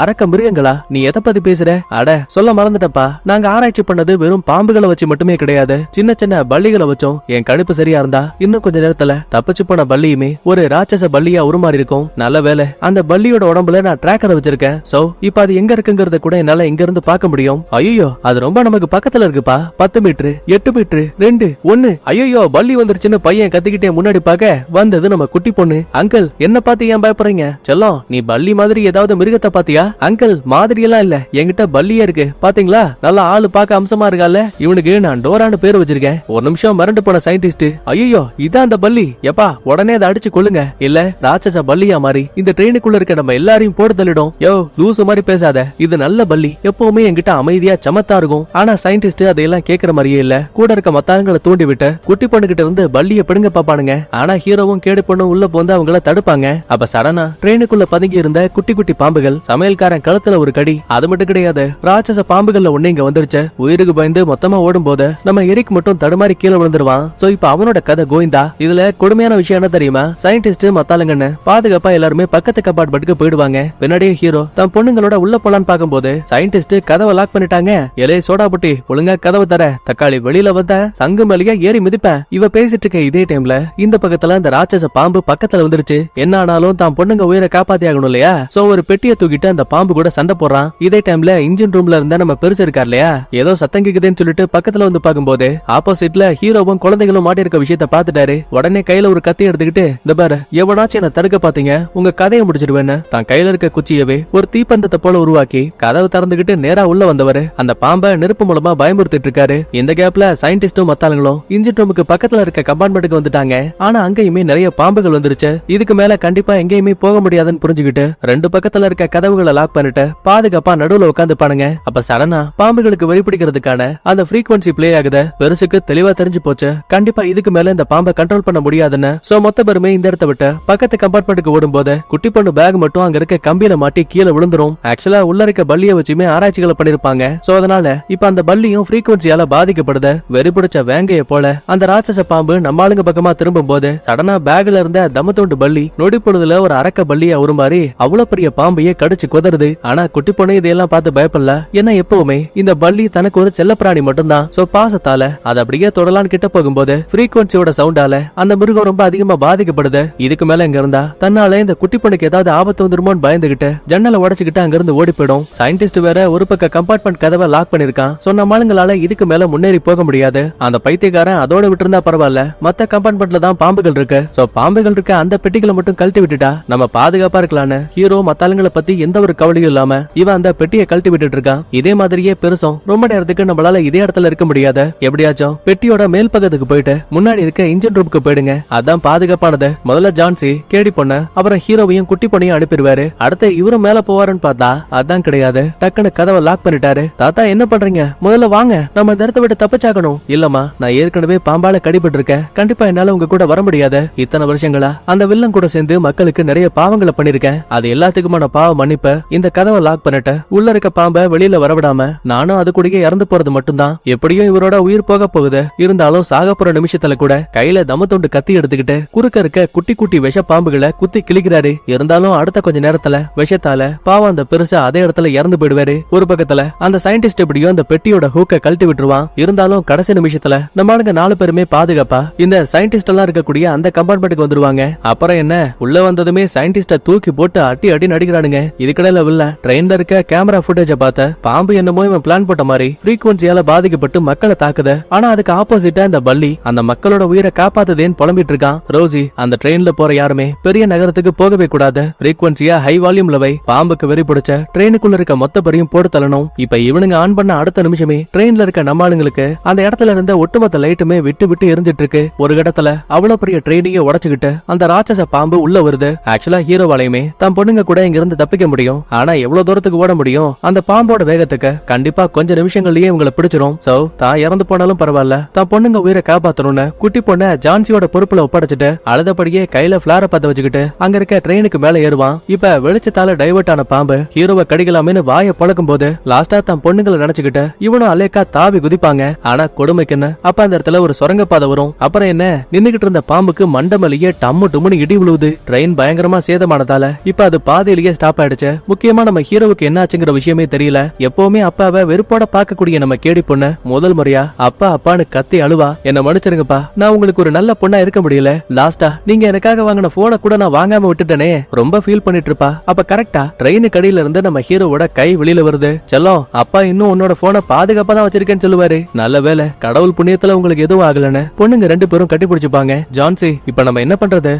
அரக்க மிருகங்களா? நீ எதை பத்தி பேசுற? அட, சொல்ல மறந்துட்டப்பா. நாங்க ஆராய்ச்சி பண்ணது வெறும் பாம்புகளை வச்சு மட்டுமே கிடையாது, சின்ன சின்ன பள்ளிகளை வச்சோம். என் கணிப்பு சரியா இருந்தா இன்னும் கொஞ்ச நேரத்துல தப்பிச்சு போன பள்ளியுமே ஒரு ராட்சச பள்ளியா உருமாறி இருக்கும். நல்ல வேலை, அந்த பள்ளியோட உடம்புல நான் டிராக்கரை வச்சிருக்கேன். சோ இப்ப அது எங்க இருக்குங்கிறத கூட என்னால இங்க இருந்து பார்க்க முடியும். ஐயோ, அது ரொம்ப நமக்கு பக்கத்துல இருக்குப்பா. 10 மீட்டர், 8 மீட்டர், 2, 1. ஐயோ, பள்ளி வந்துருச்சுன்னு பையன் கத்திக்கிட்டே முன்னாடி பார்க்க வந்தது நம்ம குட்டி பொண்ணு. அங்கிள், என்ன பார்த்து ஏன் பயப்படுறீங்க? செல்லம், நீ பள்ளி மாதிரி ஏதாவது மிருகத்தை பாத்தியா? அங்கிள், மாதிரி எல்லாம் இல்ல, என்கிட்ட பள்ளியே இருக்கு. பாத்தீங்களா, நல்லா ஆளு பார்க்க அம்சமா இருக்கால. இவனுக்கு நான் டோரான்னு பேர் வச்சிருக்கேன். ஒரு நிமிஷம் மறந்து போன சயின்டிஸ்ட், ஐயோ இதான் அந்த பள்ளி. எப்பா, உடனே அதை அடிச்சு கொள்ளுங்க, இல்ல ராட்சச பள்ளியா மாறி இந்த ட்ரெயினுக்குள்ள இருக்க நம்ம எல்லாரையும் போட்டு தள்ளிடும். யோ, லூசு மாதிரி பேசாத. இது நல்ல பள்ளி, எப்பவுமே என்கிட்ட அமைதியா சமத்தா இருக்கும். ஆனா சயின்டிஸ்ட் அதையெல்லாம் கேட்கற மாதிரியே இல்ல. கூட இருக்க மத்தாளங்களை தூண்டி விட்டு குட்டி பொண்ணு கிட்ட இருந்து பள்ளிய பிடுங்க பாப்பானுங்க. ஆனா ஹீரோவும் கேடு பொண்ணும் உள்ள போந்து அவங்கள தடுப்பாங்க. அப்ப சடனா ட்ரெயினுக்குள்ள பதுங்கி இருந்த குட்டி குட்டி பாம்புகள், சமையல்காரன் கழுத்துல ஒரு கடி. அது மட்டும் கிடையாது, ராட்சச பாம்புகள்ல ஒண்ணு இங்க வந்துருச்சு. உயிருக்கு பயந்து மொத்தமா ஓடும் போது நம்ம எரிக் மட்டும் தடுமாறி கீழே விழுந்துருவான். சோ இப்ப அவனோட கதை கோவிந்தா. இதுல கொடுமையான விஷயம் என்ன தெரியுமா? சயின்டிஸ்ட் மத்தாளுங்கன்னு பாதுகாப்பா எல்லாருமே பக்கத்து கபார்ட்மெண்ட்டுக்கு போயிடுவாங்க. பின்னாடியே ஹீரோ தன் பொண்ணுங்களோட உள்ள போலான்னு பாக்கும்போது சயின்டிஸ்ட் கதவை லாக் பண்ணிட்டாங்க. எலே சோடா புட்டி, ஒழுங்கா கதவை தர. தக்காளி, வெளியில வந்த சங்கு மேலேயே ஏறி மிதிப்பேன். இவ பேசிட்டு இருக்க இதே டைம்ல இந்த பக்கத்துல இந்த ராட்சச பாம்பு பக்கத்துல வந்துருச்சு. என்ன ஆனாலும் தான் பொண்ணுங்க உயிரை காப்பாத்தி ஆகணும் இல்லையா? சோ ஒரு பெட்டியை தூக்கிட்டு அந்த பாம்பு கூட சண்டை போடுறான். இதே டைம்ல இன்ஜின் ரூம்ல இருந்த நம்ம பெருசு இருக்கார் இல்லையா, ஏதோ சத்தம் கேக்குதுன்னு சொல்லிட்டு பக்கத்துல வந்து பாக்கும்போது ஆப்போசிட்ல ஹீரோவும் குழந்தைகளும் மாட்டி இருக்க விஷயத்த பாத்துட்டாரு. உடனே கையில ஒரு கத்தி எடுத்துக்கிட்டு, இந்த பாரு, எவனாச்சும் என்ன தடுக்க பாத்தீங்க, உங்க கதையை முடிச்சிடுவேன்னு தான் கையில இருக்க குச்சியவே ஒரு தீப்பந்தத்தை போல உருவாக்கி கதவை திறந்துகிட்டு நேரா உள்ள வந்தவரு அந்த பாம்பை நெருப்பு மூலமா பயமுறுத்திட்டு இருக்காரு. இந்த கேப்ல சயின்டிஸ்டும் மத்தாளுங்களும் இன்ஜின் ரூமுக்கு பக்கத்துல இருக்க கம்பார்ட்மெண்ட்டுக்கு வந்துட்டாங்க. ஆனா அங்கேயுமே நிறைய பாம்புகள் வந்துருச்சு. இதுக்கு மேல கண்டிப்பா எங்கேயுமே போக முடியாதுன்னு புரிஞ்சுக்கிட்டு ரெண்டு பக்கத்துல இருக்க கதவுகளை லாக் பண்ணிட்டு பாதுகாப்பா நடுவுல உட்காந்து பானுங்க. அப்ப சடனா பாம்புகளுக்கு வெறி பிடிக்கிறதுக்கான அந்த ஃப்ரீக்வன்சி பிளே ஆகுது. பெருசுக்கு தெளிவா தெரிஞ்சு போச்சு, கண்டிப்பா இதுக்கு மேல இந்த பாம்பை கண்ட்ரோல் பண்ண முடியாதுன்னு. சோ மொத்த பேருமே இந்த இடத்த விட்டு பக்கத்து கம்பார்ட்மெண்ட்டுக்கு ஓடும்போது குட்டி பொண்ணு பேக் மட்டும் அங்க இருக்க கம்பியில மாட்டி கீழே விழுந்துரும். ஆக்சுவலா உள்ள இருக்க பள்ளிய வச்சுமே ஆராய்ச்சிகளை பண்ணிருப்பாங்க. சோ அதனால இப்ப அந்த பள்ளியும் ஃப்ரீக்வன்சியால பாதிக்கப்படுது. வெறி பிடிச்ச வேங்கைய போல அந்த ராட்சச பாம்பு நம்ம ஆளுங்க பக்கமா திரும்பும் போது சடனா பேக்ல இருந்த தமத்தோண்டு பள்ளி நொடி பொழுதுல ஒரு அரக்க பள்ளியா உருமாறி அவ்வளவு பெரிய பாம்பையே கடிச்சு கொதறுது. ஆனா குட்டி பொண்ணு இதெல்லாம் பார்த்து பயப்படல. ஏன்னா எப்பவுமே இந்த பள்ளி தனக்கு ஒரு செல்லப்பிராணி மட்டும்தான். சோ பாசத்தால அதை அப்படியே தொடலான்னு கிட்ட போகும்போது ஃப்ரீக்வன்சியோட சவுண்டால அந்த மிருகம் ரொம்ப அதிகமா பாதிக்கப்படுது. இதுக்கு மேல இங்க இருந்தா தன்னால இந்த குட்டி பொண்ணுக்கு ஏதாவது ஆபத்து வந்துருமோன்னு பயந்துகிட்டு ஜன்னலை உடைச்சுக்கிட்டு அங்க இருந்து ஓடி போயிடும். சயின்டிஸ்ட் வேற ஒரு பக்க கம்பார்ட்மெண்ட் கதவை லாக் பண்ணிருக்கான். சொன்ன ஆளுங்களால இதுக்கு மேல முன்னேறி போக முடியாது. அந்த பைத்தியக்காரன் அதோட விட்டு இருந்தா பரவாயில்ல, மத்த கம்பார்ட்மெண்ட்ல தான் பாம்புகள் இருக்கு. சோ பாம்புகள் இருக்க அந்த பெட்டிகளை மட்டும் கழட்டி விட்டுட்டா நம்ம பாதுகாப்பா இருக்கலான்னு ஹீரோ மத்தாளுங்களை பத்தி எந்த ஒரு கவலையும் இல்லாம இவன் அந்த பெட்டியை கழட்டி விட்டுட்டு இருக்கான். இதே மாதிரியே பெருசும் ரொம்ப நேரத்துக்கு நம்மளால இதே இடத்துல இருக்க முடியாது. எப்படியாச்சும் பெட்டியோட மேல் பக்கத்துக்கு போயிட்டு முன்னாடி இருக்க இன்ஜின் ரூமுக்கு போயிடுங்க, அதான் பாதுகாப்பானது. முதல்ல ஜான்சி கேடி பொண்ணு அப்புறம் ஹீரோவையும் குட்டி பொண்ணையும் அனுப்பிடுவாரு. அடுத்து இவரும் மேல போவாருன்னு பார்த்தா அதான் கிடையாது. டக்குன்னு கதவை லாக் பண்ணிட்டாரு. தாத்தா என்ன பண்றீங்க? முதல்ல வாங்க, நம்ம இந்த இடத்த விட்டு தப்பிச்சாகணும். இல்லம்மா, நான் ஏற்கனவே பாம்பால கடிபட்டு இருக்கேன், கண்டிப்பா என்னால உங்க கூட வர முடியாது. இத்தனை வருஷங்களா அந்த வில்லன் கூட சேர்ந்து மக்களுக்கு நிறைய பாவங்களை பண்ணிருக்கேன். அது எல்லாத்துக்குமான பாவ மன்னிப்ப இந்த கதவை லாக் பண்ணிட்டு உள்ள இருக்க பாம்பை வெளியில வரவிடாம நானும் அது கூடயே இறந்து போறது மட்டும்தான். எப்படியும் இவரோட உயிர் போக போகுது. இருந்தாலும் சாக போற நிமிஷத்துல கூட கையில தமத்தொண்டு கத்தி எடுத்துக்கிட்டு குறுக்க இருக்க குட்டி குட்டி விஷ பாம்புகளை குத்தி கிழிக்கிறாரு. இருந்தாலும் அடுத்த கொஞ்ச நேரத்துல விஷத்தால பாவம் அந்த பெருசா அதே இடத்துல இறந்து போயிடுவாரு. ஒரு பக்கத்துல அந்த சயின்டிஸ்ட் எப்படியோ அந்த பெட்டியோட ஹூக்க கழட்டி விட்டுருவான். இருந்தாலும் கடைசி நிமிஷத்துல நம்மளுங்க 4 பேருமே பாதுகாப்பா இந்த சயின்டிஸ்ட் எல்லாம் இருக்கக்கூடிய அந்த கம்பார்ட்மெண்ட்டுக்கு வந்துருவாங்க. அப்புறம் என்ன, உள்ள வந்ததுமே சயின்டிஸ்ட தூக்கி போட்டு அட்டி அடி நடிக்கிறானுங்க. இதுக்கடையில வில்ல ட்ரெயின்ல இருக்க கேமரா ஃபுட்டேஜ பார்த்த பாம்பு என்னமோ இவன் பிளான் போட்ட மாதிரி ஃப்ரீக்வன்சியால பாதிக்கப்பட்டு மக்களை தாக்குது. ஆனா அதுக்கு ஆப்போசிட்டா இந்த பள்ளி அந்த மக்களோட உயிரை காப்பாத்துதேன்னு புலம்பிட்டு இருக்கான். ரோசி, அந்த ட்ரெயின்ல போற யாருமே பெரிய நகரத்துக்கு போகவே கூடாது. ஃப்ரீக்வன்சியா ஹை வால்யூம்ல வை. பாம்புக்கு வெறி பிடிச்ச ட்ரெயினுக்குள்ள இருக்க மொத்த பேரையும் போட்டு தள்ளணும். இப்ப இவனுங்க ஆன் பண்ண அடுத்த நிமிஷமே ட்ரெயின்ல இருக்க நம்ம ஆளுங்களுக்கு அந்த இடத்துல இருந்த ஒட்டுமொத்த லைட்டுமே விட்டு விட்டு எரிஞ்சிட்டு இருக்கு. ஒரு இடத்துல அவ்வளவு பெரிய ட்ரெயினையே உடைச்சுக்கிட்டு அந்த ராட்சச பாம்பு உள்ள வருது. ஆக்சுவலா ஹீரோவாலையுமே தன் பொண்ணுங்க கூட இங்க இருந்து தப்பிக்க முடியும். ஆனா எவ்வளவு தூரத்துக்கு ஓட முடியும்? அந்த பாம்போட வேகத்துக்கு விஷயத்துக்கு கண்டிப்பா கொஞ்ச நிமிஷங்கள்லயே இவங்களை பிடிச்சிரும். சோ தான் இறந்து போனாலும் பரவாயில்ல, தான் பொண்ணுங்க உயிரை காப்பாத்தணும்னு குட்டி பொண்ண ஜான்சியோட பொறுப்புல ஒப்படைச்சிட்டு அழுதபடியே கையில பிளார பத்த வச்சுக்கிட்டு அங்க இருக்க ட்ரெயினுக்கு மேல ஏறுவான். இப்ப வெளிச்சத்தால டைவர்ட் ஆன பாம்பு ஹீரோவை கடிக்கலாமேன்னு வாயை பழக்கும் போது லாஸ்டா தான் பொண்ணுங்களை நினைச்சுக்கிட்டு இவனும் அலேக்கா தாவி குதிப்பாங்க. ஆனா கொடுமைக்குன்னு அப்ப அந்த இடத்துல ஒரு சுரங்கப்பாதை வரும். அப்புறம் என்ன, நின்னுகிட்டு இருந்த பாம்புக்கு மண்டமலியே டம்மு டும்முன்னு இடி விழுவுது. ட்ரெயின் பயங்கரமா சேதமானதால இப்ப அது பாதையிலேயே ஸ்டாப் ஆயிடுச்சு. முக்கியமா நம்ம ஹீரோவுக்கு என்ன ஆச்சுங்கிற விஷயமே தெரியல. எப்பவுமே அப்பாவை வெறுப்போட பார்க்கக்கூடிய நம்ம கேடி பொண்ணு முதல் முறையா அப்பா அப்பான்னு கத்தி அழுவா. என்ன மன்னிச்சிருங்கப்பா, நான் உங்களுக்கு ஒரு நல்ல பொண்ணா இருக்க முடியல. லாஸ்டா நீங்க எனக்காக வாங்கின போனை கூட நான் வாங்காம விட்டுட்டேனே, ரொம்ப ஃபீல் பண்ணிட்டு இருப்பா. அப்ப கரெக்டா ட்ரெயின் கடியில இருந்து நம்ம ஹீரோவோட கை வெளியில வருது. செல்லம், அப்பா இன்னும் உன்னோட போனை பாதுகாப்பா தான் வச்சிருக்கேன்னு சொல்லுவாரு. நல்ல வேலை, கடவுள் புண்ணியத்துல உங்களுக்கு எதுவும் ஆகலன்னு பொண்ணுங்க ரெண்டு பேரும் கட்டி பிடிச்சுப்பாங்க. ஜான்சி, இப்ப நம்ம என்ன பண்றது?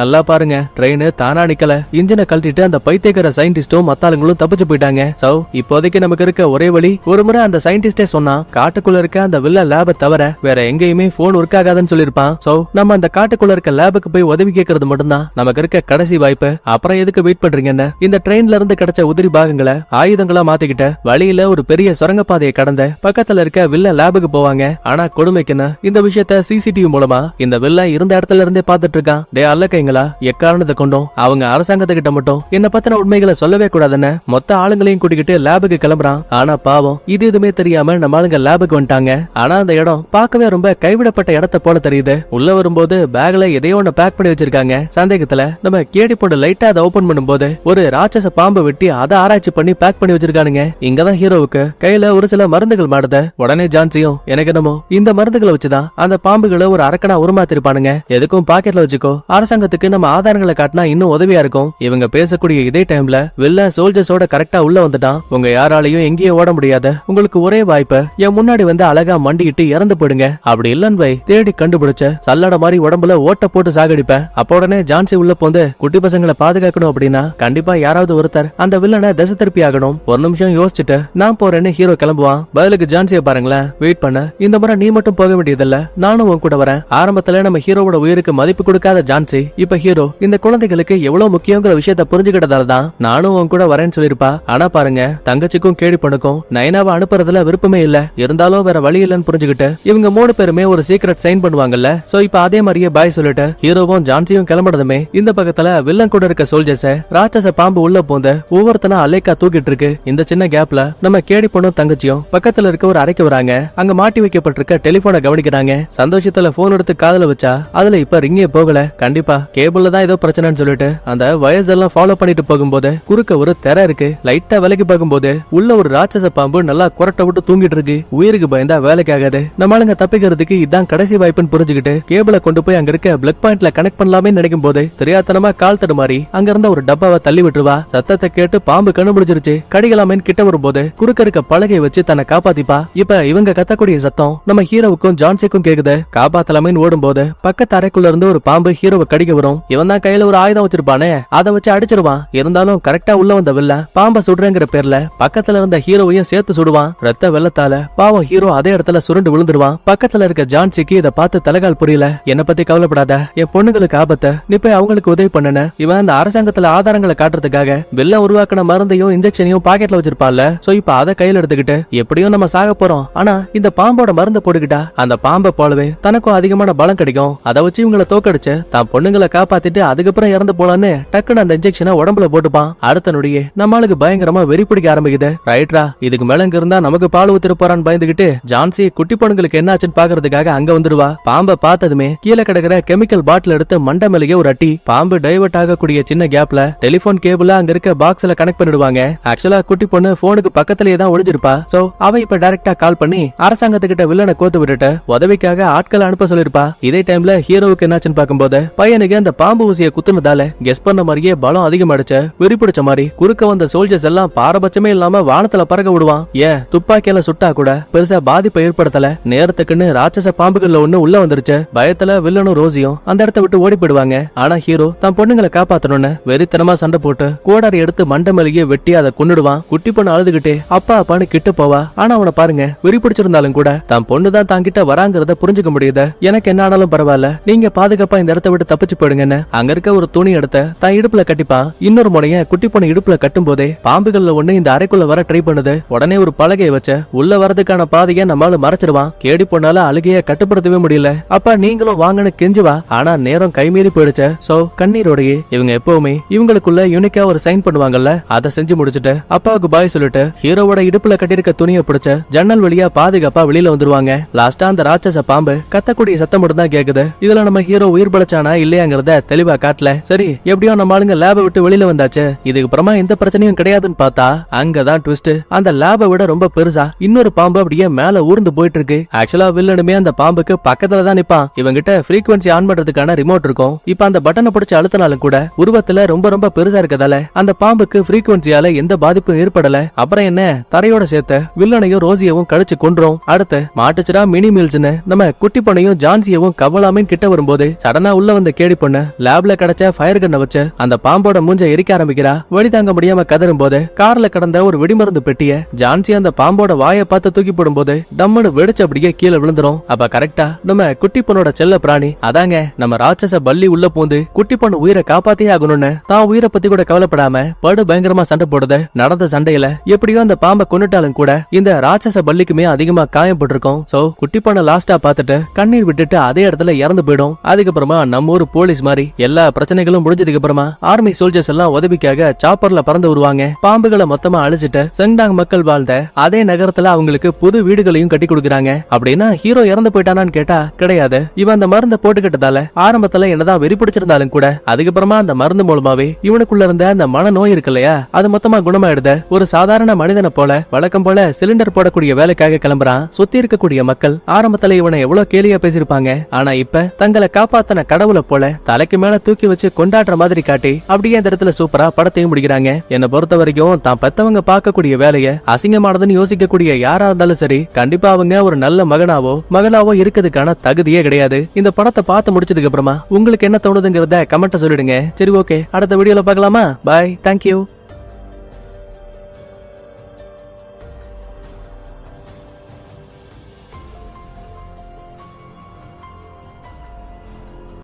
நல்லா பாருங்க, ட்ரெயின் தானா நிக்கல. இன்ஜினை கழட்டிட்டு அந்த பைத்தியக்கார சயின்டிஸ்டும் மத்தாளுங்களும் தப்பிச்சு போயிட்டாங்க. சோ இப்போதைக்கு நமக்கு இருக்க ஒரே வழி, ஒரு முறை அந்த சயின்டிஸ்டே சொன்னா காட்டுக்குள்ள இருக்க அந்த வில்ல லேப தவிர வேற எங்கேயுமே போன் ஒர்க் ஆகாதுன்னு சொல்லிருப்பான். சோ நம்ம அந்த காட்டுக்குள்ள இருக்க லேபுக்கு போய் உதவி கேட்கறது மட்டும்தான் நமக்கு இருக்க கடைசி வாய்ப்பு. அப்புறம் எதுக்கு வெயிட் பண்றீங்கன்னு இந்த ட்ரெயின்ல இருந்து கிடைச்ச உதிரி பாகங்களை ஆயுதங்களா மாத்திக்கிட்ட வழியில ஒரு பெரிய சுரங்கப்பாதையை கடந்த பக்கத்துல இருக்க வில்ல லேபுக்கு போவாங்க. ஆனா கொடுமைக்குன்னு இந்த விஷயத்த சிசிடிவி மூலமா இந்த வில்ல இருந்த இடத்துல இருந்தே பாத்துட்டு இருக்கான். டே அல்லக்கைங்களா, எக்காரணத்தை கொண்டும் அவங்க அரசாங்கத்துக்கிட்ட மட்டும் என்ன பத்தின உண்மைகளை சொல்லவே கூடாதுன்னு மொத்த ஆளுங்களையும் கூட்டிக்கிட்டு லேபுக்கு கிளம்புறான். ஆனா பாவம், இது எதுவுமே தெரியாம நம்ம ஆளுங்க லேபுக்கு வந்துட்டாங்க. ஆனா அந்த இடம் பார்க்கவே ரொம்ப கைவிடப்பட்ட இடத்தை போல தெரியுது. உள்ள வரும்போது பேக்ல எதையோ ஒண்ணு பேக் பண்ணி வச்சிருக்காங்க. சந்தேகத்துல நம்ம கேடி போட்டு லைட்டா அதை ஓபன் பண்ணும்போது ஒரு ராட்சச பாம்பை வெட்டி அதை ஆராய்ச்சி பண்ணி பேக் பண்ணி வச்சிருக்கானுங்க. இங்கதான் ஹீரோவுக்கு கையில ஒரு சில மருந்துகள் மாடுத. உடனே ஜான்சியும் எனக்கு என்னமோ இந்த மருந்துகளை வச்சுதான் அந்த பாம்புகளை ஒரு அரக்கனா உருமாத்திருப்பானுங்க. எதுக்கும் பாக்கெட்ல வச்சுக்கோ, அரசாங்கத்துக்கு நம்ம ஆதாரங்களை காட்டினா இன்னும் உதவியா இருக்கும். இவங்க பேசக்கூடிய இதே டைம்ல வில்ல சோல்ஜர்ஸோட கரெக்டா உள்ள வந்துட்டான். உங்க யாராலையும் எங்கேயும் ஓட முடியாத, உங்களுக்கு ஒரே வாய்ப்பு என் முன்னாடி வந்து அழகா மண்டிக்கிட்டு இறந்து போயிடுங்க. அப்படி இல்லன்னு வை, தேடி கண்டுபிடிச்ச சல்லட மாதிரி உடம்புல ஓட்ட போட்டு சாகடிப்பேன். அப்ப உடனே ஜான்சி உள்ள போந்து குட்டி பசங்களை பாதுகாக்கணும் அப்படின்னா கண்டிப்பா யாராவது ஒருத்தர் அந்த வில்லனை திசை திருப்பி ஆகணும். ஒரு நிமிஷம் யோசிச்சுட்டு நான் போறேன்னு ஹீரோ கிளம்புவான். பதிலுக்கு ஜான்சியை பாருங்களேன், வெயிட் பண்ண, இந்த முறை நீ மட்டும் போக வேண்டியதில்ல, நானும் உன் கூட வரேன். ஆரம்பத்துல நம்ம ஹீரோவோட உயிருக்கு மதிப்பு கொடுக்காத ஜான்சி இப்ப ஹீரோ இந்த குழந்தைகளுக்கு எவ்வளவு முக்கியங்கிற விஷயத்த புரிஞ்சுக்கிட்டதாலதான் நானும் உன் கூட வரேன்னு சொல்லிருப்பா. ஆனா பாருங்க, தங்கச்சிக்கும் கேடி பொண்ணுக்கும் நயனாவை அனுப்புறதுல விருப்பமே இல்ல. இருந்தாலும் வேற வழி இல்லன்னு புரிஞ்சுக்கிட்டு இவங்க 3 பேருமே ஒரு சீக்ரெட் சைன் பண்ணுவாங்கல்ல. சோ இப்ப அதே மாதிரியே பாய் சொல்லிட்டு ஹீரோவும் ஜான்சியும் கிளம்புறதுமே இந்த பக்கத்துல வில்லன் கூட இருக்க சோல்ஜர்ஸ ராட்சச பாம்பு உள்ள போந்த ஒவ்வொருத்தனா அலேக்கா தூக்கிட்டு இருக்கு. இந்த சின்ன கேப்ல நம்ம கேடி பொண்ணும் தங்கச்சியும் பக்கத்துல இருக்க ஒரு அறைக்கு வராங்க. அங்க மாட்டி வைக்கப்பட்டிருக்க டெலிபோனை கவனிக்கிறாங்க. சந்தோஷத்துல போன் எடுத்து காதுல வச்சா அதுல இப்ப ரிங்கே போகல. கண்டிப்பா கேபிள்ல தான் ஏதோ பிரச்சனைன்னு சொல்லிட்டு அந்த வயர்ஸ் எல்லாம் ஃபாலோ பண்ணிட்டு போகும்போது குறுக்க ஒரு திரை இருக்கு. லைட்டா விலைக்கு பார்க்கும்போது உள்ள ஒரு ராட்சச பாம்பு நல்லா குரட்ட விட்டு தூங்கிட்டு இருக்கு. உயிருக்கு பயந்தா வேலைக்கு ஆகாது. நம்மளுங்க தப்பிக்கிறதுக்கு இதான் கடைசி வாய்ப்புன்னு புரிஞ்சுக்கிட்டு கேபிளை கொண்டு போய் அங்க இருக்க பிளக் பாயிண்ட்ல கனெக்ட் பண்ணலாமே நினைக்கும் போது தெரியாதனமா கால் தடுமாறி அங்க இருந்த ஒரு டப்பாவை தள்ளி விட்டுருவா. சத்தத்தை கேட்டு பாம்பு கண்டுபிடிச்சிருச்சு. கடிகலாமேன்னு கிட்ட வரும்போது குறுக்க இருக்க பலகையை வச்சு தன்னை காப்பாத்திப்பா. இப்ப இவங்க கத்தக்கூடிய சத்தம் நம்ம ஹீரோவுக்கும் ஜான்சிக்கும் கேக்குது. காப்பாத்தலாமேன்னு ஓடும் போது பக்கத்து அறைக்குள்ள இருந்து ஒரு பாம்பு ஹீரோவை கடிக்க வரும். இவன் தான் கையில ஒரு ஆயுதம் வச்சிருப்பானே, அதை வச்சு அடிச்சிருவான். இருந்தாலும் கரெக்டா உள்ள வந்த வில்ல பாம்ப சுடுறேங்கிற பேர்ல பக்கத்துல இருந்த ஹீரோவையும் சேர்த்து சுடுவான். ரத்த வெள்ளத்தால பாவம் ஹீரோ அதே இடத்துல சுருண்டு விழுந்துருவான். பக்கத்துல இருக்க ஜான்சிக்கு இதை பார்த்து தலைகால் புரியல. என்ன பத்தி கவலைப்படாத, என் பொண்ணுங்களுக்கு ஆபத்து, நீ போய் அவங்களுக்கு உதவி பண்ணுன. இவன் அந்த அரசாங்கத்துல ஆதாரங்களை காட்டுறதுக்காக வில்ல உருவாக்கின மருந்தையும் இன்ஜெக்ஷனையும் பாக்கெட்ல வச்சிருப்பான்ல. சோ இப்ப அதை கையில எடுத்துக்கிட்டு எப்படியும் நம்ம சாக போறோம். ஆனா இந்த பாம்போட மருந்து போட்டுக்கிட்டா அந்த பாம்பை போலவே தனக்கும் அதிகமான பலம் கிடைக்கும். அதை வச்சு இவங்களை தோக்கடிச்சு தான் பொண்ணுங்களை காப்பாத்திட்டு அதுக்கப்புறம் இறந்து போலான்னு டக்குன்னு அந்த இன்ஜெக்ஷனை உடம்புல போட்டுப்பான். அடுத்த நொடியே நம்மளுக்கு பயங்கரமா வெறி பிடிக்க ஆரம்பிக்குது. ரைட்ரா, இதுக்கு மேல இங்க இருந்தா நமக்கு பால் ஊத்திர போறான்னு பயந்துகிட்டு ஜான்சி குட்டி பொண்ணுங்களுக்கு என்ன ஆச்சுன்னு பாக்குறதுக்காக அங்க வந்துருவா. பாம்பை பார்த்ததுமே கீழே கிடக்கிற கெமிக்கல் பாட்டில் எடுத்து மண்டை மேலேயே ஒரு அட்டி. பாம்பு டைவர்ட் ஆகக்கூடிய சின்ன கேப்ல டெலிபோன் கேபிள அங்க இருக்க பாக்ஸ்ல கனெக்ட் பண்ணிடுவாங்க. ஆக்சுவலா குட்டி பொண்ணு போனுக்கு பக்கத்திலேயே தான் ஒளிஞ்சிருப்பா. சோ அவ இப்ப டைரக்டா கால் பண்ணி அரசாங்கத்துக்கிட்ட வில்லனை கோத்து விட்டுட்டு உதவிக்காக ஆட்களை அனுப்ப சொல்லிருப்பா. இதே டைம்ல ஹீரோவுக்கு என்னாச்சுன்னு பாக்கும்போது பையனுக்கு அந்த பாம்பு ஊசியை குத்துனதால கெஸ் பண்ண மாதிரியே பலம் அதிகமாடுச்சு. வெறி பிடிச்ச மாதிரி குறுக்க வந்த சோல்ஜர்ஸ் எல்லாம் பாரபட்சமே இல்லாம வானத்துல பறக்க விடுவான். ஏன் துப்பாக்கியால சுட்டா கூட பெருசா பாதிப்பை ஏற்படுத்தல. நேரத்துக்குன்னு ராட்சச பாம்புகள்ல ஒண்ணு உள்ள வந்துருச்சு. பயத்துல வில்லனும் ரோசியும் அந்த இடத்த விட்டு ஓடி போயிடுவாங்க. ஆனா ஹீரோ தன் பொண்ணுங்களை காப்பாத்தணும்னு வெறித்தனமா சண்டை போட்டு கோடாரி எடுத்து மண்டை மேலேயே வெட்டி அதை கொன்னுடுவான். குட்டி பொண்ணு அழுதுகிட்டே அப்பா அப்பான்னு கிட்ட போவா. ஆனா அவனை பாருங்க, வெறி பிடிச்சிருந்தாலும் கூட தான் பொண்ணுதான் தாங்கிட்ட வராங்கிறத புரிஞ்சுக்க முடியுது. எனக்கு என்ன ஆனாலும் பரவாயில்ல, நீங்க பாதுகாப்பா இந்த இடத்த விட்டு தப்பிச்சு போயிடுங்கன்னு அங்க இருக்க ஒரு துணி எடுத்த தான் இடுப்புல கட்டிப்பான். இன்னொரு முனைய குட்டி பொண்ணு இடுப்புல கட்டும் போதே பாம்புகள்ல ஒண்ணு இந்த அறைக்குள்ள வர ட்ரை பண்ணுது. உடனே ஒரு பலகையை வச்ச உள்ள வரதுக்கான பாதையை நம்மால மறைச்சிருவான். கேடி பொண்ணால அழுகைய கட்டுப்படுத்தவே முடியல. அப்பா நீங்களும் வாங்கன்னு கெஞ்சுவா. ஆனா நேரம் கைமீறி போயிடுச்சு. சோ கண்ணீரோடையே இவங்க எப்பவுமே இவங்களுக்குள்ள யூனிக்கா ஒரு சைன் பண்ணுவாங்கல்ல, அதை செஞ்சு முடிச்சுட்டு அப்பாவுக்கு பாய் சொல்லிட்டு ஹீரோவோட இடுப்புல கட்டிருக்க துணியை பிடிச்ச ஜன்னல் வழியா பாதுகாப்பா வெளியில வந்துருவாங்க. லாஸ்டா அந்த ராட்சச பாம்பு கத்தக்கூடிய சத்தம் மட்டும் தான் கேக்குது. இதுல நம்ம ஹீரோ உயிர் படைச்சானா இல்லையாங்கிறத தெளிவா காட்டல. சரி எப்படியோ நம்ம ஆளுங்க லேபை விட்டு வெளியில வந்தாச்சு, இதுக்கு அப்புறமா எந்த பிரச்சனையும் கிடையாதுன்னு பார்த்தா அங்கதான் ட்விஸ்ட். அந்த லேபை விட ரொம்ப பெருசா இன்னொரு பாம்பு அப்படியே மேல ஊர்ந்து போயிட்டு இருக்கு. ஆக்சுவலா வில்லனுமே அந்த பாம்புக்கு பக்கத்துல தான் நிப்பான். இவங்கிட்ட ஃப்ரீக்வன்சி ஆன் பண்றதுக்கான ரிமோட் இருக்கும். இப்ப அந்த பட்டனை பிடிச்சு அழுத்தினாலும் கூட உருவத்துல ரொம்ப ரொம்ப பெருசா இருக்கதால அந்த பாம்புக்கு ஃப்ரீக்வன்சியால எந்த பாதிப்பும் ஏற்படல. அப்புறம் என்ன, தரையோட சேர்த்த வில்லனையும் ரோசியவும் கழிச்சு கொன்றோம். அடுத்து மாட்டுச்சுரா மினி மீல்ஸ்னு நம்ம குட்டி பொண்ணையும் ஜான்சியவும் கவலாமின் கிட்ட வரும்போது சடனா உள்ள வந்த கேடி பொண்ணு லேப்ல கிடைச்ச ஃபயர் கன்னை வச்சு அந்த பாம்போட மூஞ்ச எரிக்க ஆரம்பிக்கிறா. வழி தாங்க முடியாம கதறும் போது கார்ல கடந்த ஒரு வெடிமருந்து பெட்டிய ஜான்சி அந்த பாம்போட வாயை பார்த்து தூக்கி போடும்போது டம்முன்னு வெடிச்சு அப்படியே கீழே விழுந்துரும். அப்ப கரெக்டா நம்ம குட்டி பொண்ணோட செல்ல பிராணி அதாங்க நம்ம ராட்சச பள்ளி உள்ள பூந்து குட்டி பொண்ணு உயிரை காப்பாத்தியே ஆகணும்னு தான் உயிரை பத்தி கூட கவலைப்படாம படு பயங்கரமா சண்டை போடுது. நடந்த சண்டையில எப்படியோ அந்த பாம்பை கொண்டுட்டாலும் கூட இந்த ராட்சச பள்ளிக்குமே அதிகமா காயப்பட்டிருக்கும். சோ குட்டி பொண்ண லாஸ்டா பாத்துட்டு கண்ணீர் விட்டுட்டு அதே இடத்துல இறந்து போயிடும். அதுக்கப்புறமா நம்ம ஊர் போலீஸ் மாதிரி எல்லா பிரச்சனைகளும் முடிஞ்சதுக்கு அப்புறமா ஆர்மி சோல்ஜர்ஸ் எல்லாம் உதவிக்காக சாப்பர்ல பறந்து வருவாங்க. பாம்புகளை மொத்தமா அழிச்சிட்டு செங்டாங் மக்கள் வாழ்ந்த அதே நகரத்துல அவங்களுக்கு புது வீடுகளையும் கட்டி கொடுக்குறாங்க. அப்படின்னா ஹீரோ இறந்து போயிட்டானான்னு கேட்டா கிடையாது. இவன் அந்த மருந்தை போட்டுக்கிட்டதால ஆரம்பத்துல என்னதான் வெறி பிடிச்சிருந்தாலும் கூட அதுக்கப்புறமா அந்த மருந்து மூலமாவே இவனுக்குள்ள இருந்த அந்த மனநோய் இருக்கு இல்லையா, அது மொத்தமா குணமாயிடுது. ஒரு சாதாரண மனிதனை போல வழக்கம் போல சிலிண்டர் போடக்கூடிய வேலைக்காக கிளம்புறான். சுத்தி இருக்கக்கூடிய மக்கள் ஆரம்பத்துல இவனை எவ்வளவு கேலியா பேசிருப்பாங்க. ஆனா இப்ப தங்களை காப்பாத்தன கடவுளை போல தலைக்கு மேல தூக்கி வச்சு கொண்டாடுற மாதிரி காட்டி அப்படியே அந்த இடத்துல சூப்பரா படத்தையும் முடிக்கிறாங்க. என்னை பொறுத்த வரைக்கும் தான் பெத்தவங்க பார்க்கக்கூடிய வேலையை அசிங்கமானதுன்னு யோசிக்கக்கூடிய யாரா இருந்தாலும் சரி, கண்டிப்பா அவங்க ஒரு நல்ல மகனாவோ மகளாவோ இருக்கிறதுக்கான தகுதியே கிடையாது. இந்த படத்தை பார்த்து முடிச்சதுக்கு அப்புறமா உங்களுக்கு என்ன தோணுதுங்கிறத கமெண்ட்ல சொல்லிடுங்க. சரி ஓகே, அடுத்த வீடியோல பார்க்கலாமா? பாய், தேங்க்யூ.